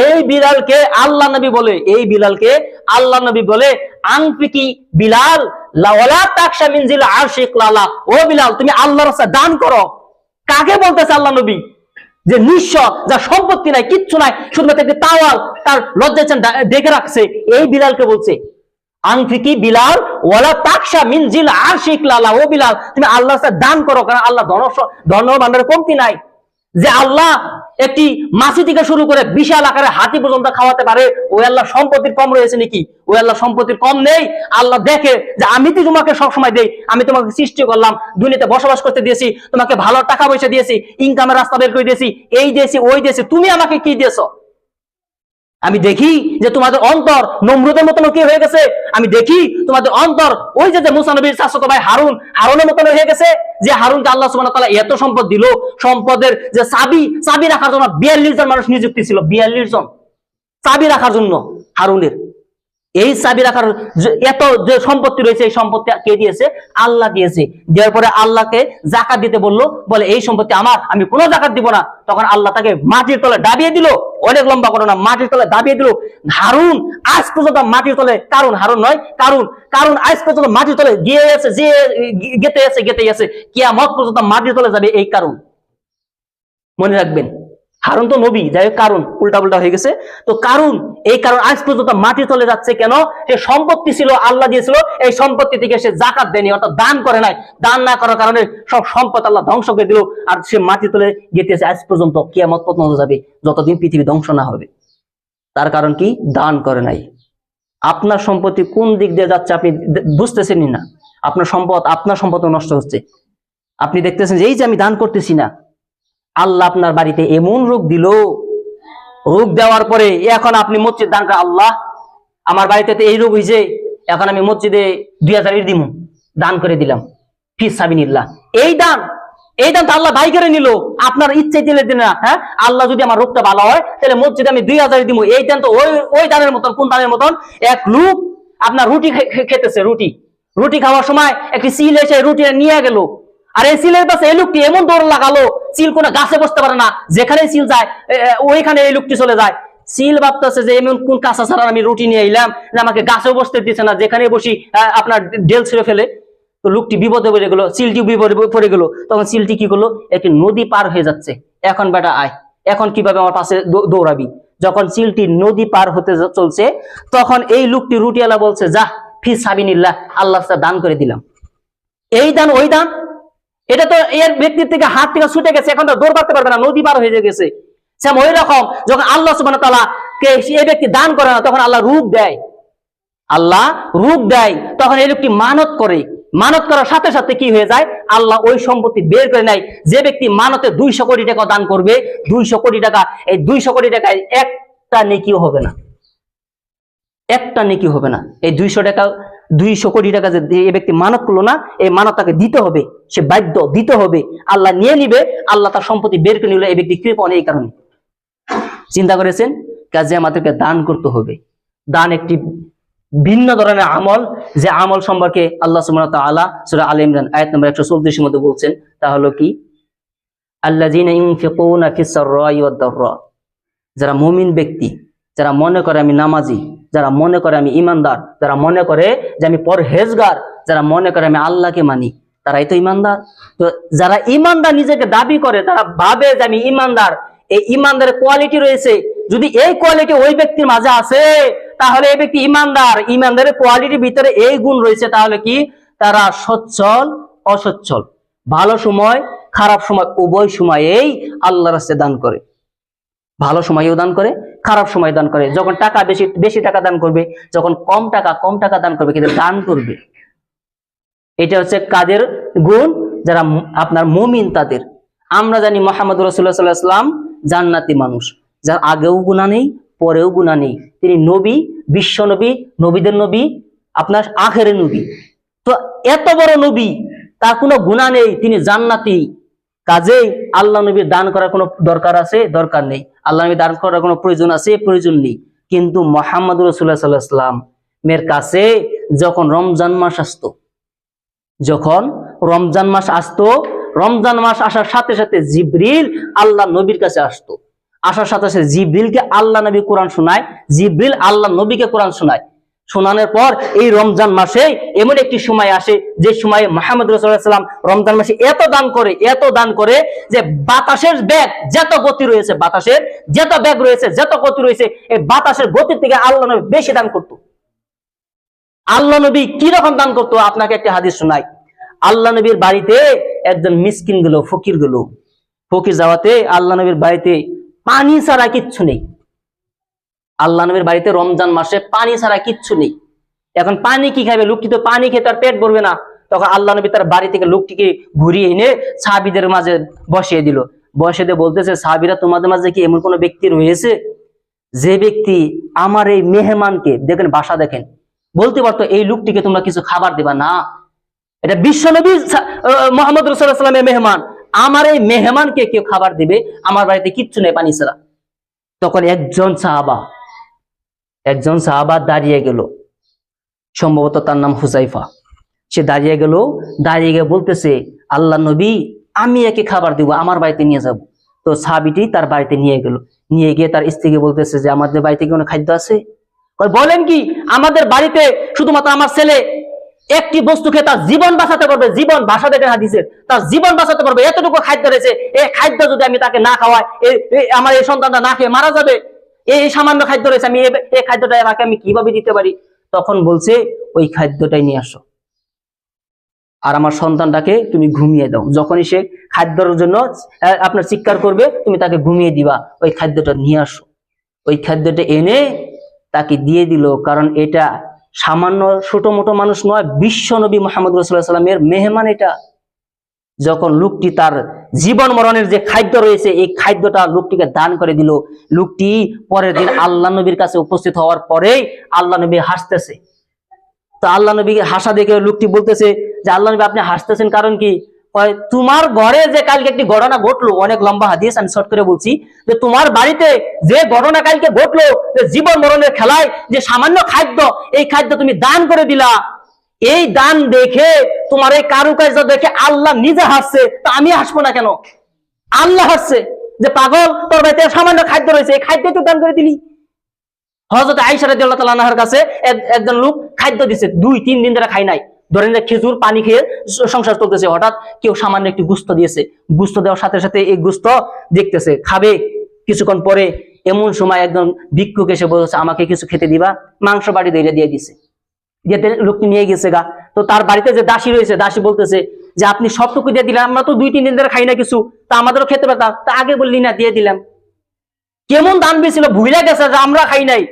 এই বিলালকে আল্লাহ নবী বলে, এই বিলালকে আল্লাহ নবী বলে, আনফিকি বিলাল লাওয়ালা তাকশা মিন জিল আরশিক লালা। ও বিলাল, তুমি আল্লাহর রাস্তায় দান করো। কাকে বলতেছে আল্লাহ নবী? যে নিঃস্ব, যার সম্পত্তি নাই, কিচ্ছু নাই, শুধুমাত্র একটি তাওয়াল তার লজ্জায় দেখে রাখছে, এই বিলালকে বলছে আনফিকি বিলাল ওয়ালা তাকশা মিন জিল আরশিক লালা। ও বিলাল, তুমি আল্লাহর কাছে দান করো, কারণ আল্লাহ ধন ভান্ডারের কমতি নাই। যে আল্লাহ একটি মাছি থেকে শুরু করে বিশাল আকারে হাতি পর্যন্ত খাওয়াতে পারে, ওই আল্লাহ সম্পত্তির কম রয়েছে নাকি? ওই আল্লাহ সম্পত্তির কম নেই। আল্লাহ দেখে যে আমি তো তোমাকে সবসময় দেই, আমি তোমাকে সৃষ্টি করলাম, দুনিয়াতে বসবাস করতে দিয়েছি, তোমাকে ভালো টাকা পয়সা দিয়েছি, ইনকামের রাস্তা বের করে দিয়েছি, এই দিয়েছি ওই দিয়েছি, তুমি আমাকে কি দিয়েছো? আমি দেখি যে তোমাদের অন্তর নমরুদের মতন কি হয়ে গেছে। আমি দেখি তোমাদের অন্তর ওই যে মুসা নবীর চাচাতো ভাই হারুনের মতন হয়ে গেছে। যে হারুনকে আল্লাহ সুবহানাহু ওয়া তাআলা এত সম্পদ দিল, সম্পদের যে চাবি রাখার জন্য 42 জন মানুষ নিযুক্তি ছিল, 42 জন চাবি রাখার জন্য হারুনের। এই চাবি রাখার এত যে সম্পত্তি রয়েছে, এই সম্পত্তি কে দিয়েছে? আল্লাহ দিয়েছে। দেওয়ার পরে আল্লাহকে যাকাত দিতে বললো, বলে এই সম্পত্তি আমার, আমি কোনো যাকাত দিব না। তখন আল্লাহ তাকে মাটির তলে দাবিয়ে দিল। অনেক লম্বা ঘটনা, মাটির তলে দাবিয়ে দিল। হারুন আজ পর্যন্ত মাটির তলে, কারণ হারুন নয়, কারণ আজ পর্যন্ত মাটির তলে গিয়ে আছে, যে গেতে আছে, কিয়ামত পর্যন্ত মাটির তলে যাবে এই কারণ। মনে রাখবেন, হারুন তো নবী, যাই হোক কারণ উল্টা পুল্টা হয়ে গেছে। তো কারণ, এই কারণ আজ পর্যন্ত মাটি চলে যাচ্ছে কেন? সে সম্পত্তি ছিল, আল্লাহ দিয়েছিল, এই সম্পত্তি থেকে সে যাকাত দেয়নি, অর্থাৎ দান করে নাই। দান না করার কারণে সব সম্পদ আল্লাহ ধ্বংস করে দিল, আর সে মাটি তলে গেতেছে আজ পর্যন্ত, কিয়ামত পর্যন্ত যাবে, যতদিন পৃথিবী ধ্বংস না হবে। তার কারণ কি? দান করে নাই। আপনার সম্পত্তি কোন দিক দিয়ে যাচ্ছে আপনি বুঝতেছেনই না। আপনার সম্পদ নষ্ট হচ্ছে। আপনি দেখতেছেন যে এই যে আমি দান করতেছি না, আল্লাহ আপনার বাড়িতে এমন রোগ দিল, রোগ দেওয়ার পরে এখন আপনি মসজিদ দান করে, আল্লাহ আমার বাড়িতে এই রোগ হয়েছে, এখন আমি মসজিদে 2000 ইট দিমু, দান করে দিলাম। ফি সাবিলিল্লাহ। এই দান তো আল্লাহ ভাই করে নিল, আপনার ইচ্ছে দিলে দিন না। হ্যাঁ, আল্লাহ যদি আমার রোগটা ভালো হয় তাহলে মসজিদে আমি 2000 দিব। এই দান তো ওই দানের মতন। কোন দানের মতন? এক লোক আপনার রুটি খেতেছে, রুটি খাওয়ার সময় একটি সিল এসে রুটিটা নিয়ে গেল, আর এই সিলের পাশে এই লোকটি এমন দৌড় লাগালো, সিল কোনো গাছে বসতে পারে না, যেখানে সিল যায় ওইখানে এই লোকটি চলে যায়। সিল ভাবতেছে যে এমন কোন কাঁচা ছাড়া আমি রুটি নিয়ে এলাম যে আমাকে গাছেও বসতে দিচ্ছে না, যেখানে বসি আপনার ডেল ছিঁড়ে ফেলে। তো লোকটি বিপদে পড়ে গেল, সিলটি বিপদে পড়ে গেল। তখন সিলটি কি করলো? একটি নদী পার হয়ে যাচ্ছে, এখন বেটা আয়, এখন কিভাবে আমার পাশে দৌড়াবি। যখন সিলটি নদী পার হতে চলছে, তখন এই লোকটি রুটিওয়ালা বলছে, যা ফি সাবিলিল্লাহ, আল্লাহ দান করে দিলাম। এই দান ওই দান, এটা তো এর ব্যক্তির থেকে হাত থেকে ছুটে গেছে, এখন তো দৌড় পারতে পারবে না, নদী পার হয়ে গেছে। সেম ওই রকম যখন আল্লাহ সুবহানাহু ওয়া তাআলা কে এই ব্যক্তি দান করে না, তখন আল্লাহ রূপ দেয়, তখন এই লোকটি মানত করার সাথে সাথে কি হয়ে যায়? আল্লাহ ওই সম্পত্তি বের করে নেয়। যে ব্যক্তি মানতে 200 কোটি টাকা দান করবে, 200 কোটি টাকা, এই 200 কোটি টাকায় একটা নেকিও হবে না, এই 200 কোটি টাকা যে এই ব্যক্তি মানত করলো না, এই মানত তাকে দিতে হবে, সে বাধ্য দিতে হবে। আল্লাহ নিয়ে নিবে, আল্লাহ তার সম্পত্তি বের করে নিল। এই ব্যক্তি কৃপণ এই কারণে। চিন্তা করেছেন? কাজে আমাদেরকে দান করতে হবে। দান একটি ভিন্ন ধরনের আমল, যে আমল সম্পর্কে আল্লাহ সুবহানাহু ওয়া তাআলা সূরা আলে ইমরান আয়াত নম্বর 134 এর মধ্যে বলছেন, তা হলো কি? আল্লাযীনা ইউনফিকুনা ফিস সাররাই ওয়াদ দাররা। যারা মুমিন ব্যক্তি, যারা মনে করে আমি নামাজি, যারা মনে করে আমি ইমানদার, যারা মনে করে যে আমি পরহেজগার, যারা মনে করে আমি আল্লাহকে মানি, তারাই তো ইমানদার। তো যারা ইমানদার নিজেকে দাবি করে, তারা ভাবে যে আমি ইমানদার, এই ইমানদারের কোয়ালিটি রয়েছে। যদি এই কোয়ালিটি ওই ব্যক্তির মাঝে আছে, তাহলে এই ব্যক্তি ইমানদার। ইমানদারের কোয়ালিটির ভিতরে এই গুণ রয়েছে, তাহলে কি? তারা সচ্ছল অসচ্ছল, ভালো সময় খারাপ সময় উভয় সময়েই আল্লাহর রাস্তায় দান করে। ভালো সময়ও দান করে, খারাপ সময় দান করে। যখন টাকা বেশি টাকা দান করবে, যখন কম টাকা দান করবে, কিন্তু দান করবে। এটা হচ্ছে কাদের গুণ? যারা আপনার মুমিন তাদের। আমরা জানি মুহাম্মদ রাসূলুল্লাহ সাল্লাল্লাহু আলাইহি ওয়াসাল্লাম জান্নাতি মানুষ, যার আগেও গুনাহ নেই, পরেও গুনাহ নেই। তিনি নবী, বিশ্ব নবী, নবীদের নবী, আপনার আখেরের নবী। তো এত বড় নবী, তার কোনো গুনাহ নেই, তিনি জান্নাতি। কাজেই আল্লাহ নবীর দান করার কোনো দরকার আছে? দরকার নেই। আল্লাহ নবী দান করার কোনো প্রয়োজন আছে? প্রয়োজন নেই। কিন্তু মুহাম্মদ রাসূলুল্লাহ সাল্লাল্লাহু আলাইহি ওয়াসাল্লাম এর কাছে যখন রমজান মাস আসতো, রমজান মাস আসার সাথে সাথে জিবরিল আল্লাহ নবীর কাছে আসতো। আসার সাথে সাথে জিবরিলকে আল্লাহ নবী কোরআন শোনায়, জিবরিল আল্লাহ নবীকে কোরআন শোনায়। শোনানোর পর এই রমজান মাসে এমন একটি সময় আসে, যে সময়ে মুহাম্মদ রাসূলুল্লাহ সাল্লাল্লাহু আলাইহি ওয়াসাল্লাম রমজান মাসে এত দান করে যে বাতাসের বেগ যত গতি রয়েছে, যত গতি রয়েছে, এই বাতাসের গতি থেকে আল্লাহ নবী বেশি দান করতো। আল্লাহ নবী কি রকম দান করতো? আপনাকে একটা হাদিস শোনাই। আল্লাহ নবীর বাড়িতে একজন মিসকিন গেল, ফকির যাওয়াতে আল্লাহ নবীর বাড়িতে পানি ছাড়া কিচ্ছু নেই। আল্লাহ নবীর বাড়িতে রমজান মাসে পানি ছাড়া কিচ্ছু নেই। এখন পানি কি খাবে? লোকটি তো পানি খেয়ে তার পেট ভরবে না। তখন আল্লাহ নবী তার বাড়ি থেকে লোকটিকে ঘুরিয়ে এনে সাহাবীদের মাঝে বসিয়ে দিল। বসিয়ে দিয়ে বলতেছে, সাহাবীরা, তোমাদের মাঝে কি এমন কোন ব্যক্তি রয়েছে যে ব্যক্তি আমার এই মেহমানকে, দেখেন ভাষা দেখেন, বলতে পারতো এই লোকটিকে তোমরা কিছু খাবার দিবা না, এটা বিশ্বনবী মুহাম্মদ রাসূলুল্লাহ সাল্লাল্লাহু আলাইহি ওয়াসাল্লামের মেহমান, আমার এই মেহমানকে কেউ খাবার দিবে? আমার বাড়িতে কিচ্ছু নেই পানি ছাড়া। তখন একজন সাহাবা দাঁড়িয়ে গেল, সম্ভবত তার নাম হুযায়ফা। সে দাঁড়িয়ে গিয়ে বলতেছে, আল্লাহ নবী, আমি একে খাবার দিব, আমার বাড়িতে নিয়ে যাব। তো সাহাবীটি তার বাড়িতে নিয়ে গিয়ে তার স্ত্রীকে বলতেছে যে আমাদের বাড়িতে কি কোনো খাদ্য আছে? বলেন কি, আমাদের বাড়িতে শুধুমাত্র আমার ছেলে একটি বস্তু খেয়ে তার জীবন বাঁচাতে পারবে, জীবন, ভাষা দেখেন হাদিসের, তার জীবন বাঁচাতে পারবে, এতটুকু খাদ্য রয়েছে। এই খাদ্য যদি আমি তাকে না খাওয়াই, আমার এই সন্তানটা না খেয়ে মারা যাবে। এই সামান্য খাদ্য রয়েছে, আমি এই খাদ্যটা আমি কিভাবে দিতে পারি? তখন বলছে, ওই খাদ্যটাই নিয়ে আসো, আর আমার সন্তানটাকে তুমি ঘুমিয়ে দাও। যখনই সে খাদ্যের জন্য আপনার চিৎকার করবে, তুমি তাকে ঘুমিয়ে দিবা। ওই খাদ্যটা নিয়ে আসো। ওই খাদ্যটা এনে তাকে দিয়ে দিল। কারণ এটা সামান্য ছোট মোটো মানুষ নয়, বিশ্ব নবী মুহাম্মদ রাসূলুল্লাহ সাল্লাল্লাহু আলাইহি ওয়াসাল্লামের মেহমান এটা। যখন লোকটি তার জীবন মরণের যে খাদ্য রয়েছে, এই খাদ্যটা লোকটিকে দান করে দিল। লোকটি পরের দিন আল্লাহ নবীর কাছে উপস্থিত হওয়ার পরেই আল্লাহ নবী হাসতেছে, তো আল্লাহ নবীকে হাসা দেখে লোকটি বলতেছে যে আল্লাহ নবী আপনি হাসতেছেন কারণ কি? কয় তোমার ঘরে যে কালকে একটি ঘটনা ঘটলো, অনেক লম্বা হাদিস আমি শর্ট করে বলছি, যে তোমার বাড়িতে যে ঘটনা কালকে ঘটলো, যে জীবন মরণের খেলায় যে সামান্য খাদ্য, এই খাদ্য তুমি দান করে দিলা, এই দান দেখে তোমার এই কারুকার্য দেখে আল্লাহ নিজে হাসছে, তা আমি হাসবো না কেন? আল্লাহ হাসছে যে পাগল, তোর বাড়িতে সামান্য খাদ্য রয়েছে, এই খাদ্য তো দান করে দিলি। হযরত আয়েশা রাদিয়াল্লাহু তাআলা আনহার কাছে একজন লোক খাদ্য দিছে, 2-3 দিন ধরে খাই নাই, ধরেন যে খেজুর পানি খেয়ে সংসার চলতেছে, হঠাৎ কেউ সামান্য একটি গুস্ত দিয়েছে, গুস্ত দেওয়ার সাথে সাথে এই গুস্ত দেখতেছে খাবে, কিছুক্ষণ পরে এমন সময় একজন ভিক্ষুক এসে বলছে আমাকে কিছু খেতে দিবা, মাংস বাড়ি দিয়ে দিছে, দিয়ে লোকটি নিয়ে গেছে গা। তো তার বাড়িতে যে দাসী রয়েছে, দাসী বলতেছে যে আপনি সবটুকু দিয়ে দিলেন, আমরা তো 2-3 দিন ধরে খাই না কিছু, তা আমাদেরও খেতে পারতাম, তা আগে বললি না, দিয়ে দিলাম। কেমন দান বেছিল, ভুলে গেছে যে আমরা খাই নাই,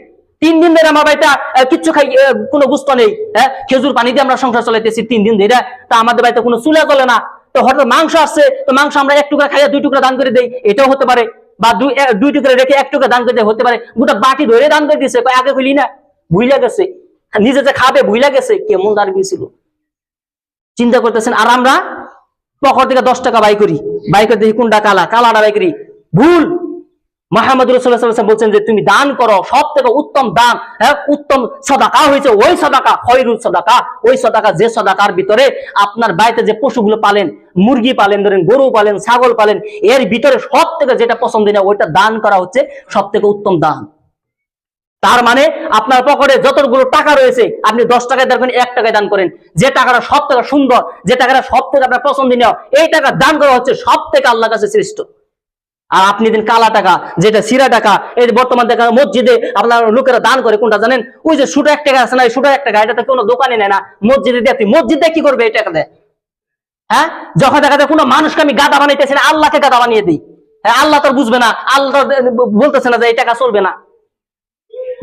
3 দিন ধরে আমার বাড়িতে কিচ্ছু খাই, কোনো গুস্ত নেই, হ্যাঁ খেজুর পানি দিয়ে আমরা সংসার চালাইতেছি 3 দিন ধরে, তা আমাদের বাড়িতে কোনো চুলা চলে না, তো হঠাৎ মাংস আসছে, তো মাংস আমরা 1 টুকরা খাইয়া 2 টুকরা দান করে দেই, এটাও হতে পারে, বা 2 টুকরা রেখে 1 টুকরা দান করে দেয়, হতে পারে গোটা বাটি ধরে দান করে দিছে, আগে বলি না, ভুলে গেছে, নিজে যে খাবে ভুলে গেছে, কেমন দান ছিল চিন্তা করতেছেন। আর আমরা পকেট থেকে 10 টাকা বাই করি, বাই করে দেখি কোনটা কালাটা বাই করি, ভুল। মুহাম্মদ রাসূলুল্লাহ সাল্লাল্লাহু আলাইহি ওয়াসাল্লাম বলছেন যে তুমি দান করো, সব থেকে উত্তম দান, হ্যাঁ উত্তম সদাকা হয়েছে ওই সদাকা, খয়রুল সদাকা, ওই সদাকা যে সদাকার ভিতরে আপনার বাড়িতে যে পশুগুলো পালেন, মুরগি পালেন, ধরেন গরু পালেন, ছাগল পালেন, এর ভিতরে সব থেকে যেটা পছন্দনীয় ওইটা দান করা হচ্ছে সব থেকে উত্তম দান। তার মানে আপনার পকেটে যতগুলো টাকা রয়েছে, আপনি 10 টাকায় দান করেন, 1 টাকায় দান করেন, যে টাকাটা সব থেকে সুন্দর, যে টাকাটা সব থেকে আপনার পছন্দনীয়, এই টাকা দান করা হচ্ছে সব থেকে আল্লাহর কাছে শ্রেষ্ঠ। আর আপনি দিন কালা টাকা, যেটা সিরা টাকা, এই বর্তমান দেখা মসজিদে আপনার লোকেরা দান করে, কোনটা জানেন? ওই যে সুটা 1 টাকা আছে না, সুটা 1 টাকা, এটা তো কোনো দোকানে নেয় না, মসজিদে দিয়ে, মসজিদে কি করবে এই টাকা দেয়? হ্যাঁ, যখন দেখা যায় কোনো মানুষকে আমি গাদা বানাইতেছি না, আল্লাহকে গাদা বানিয়ে দিই, হ্যাঁ আল্লাহ তো বুঝবে না, আল্লাহ বলতেছে না যে এই টাকা চলবে না।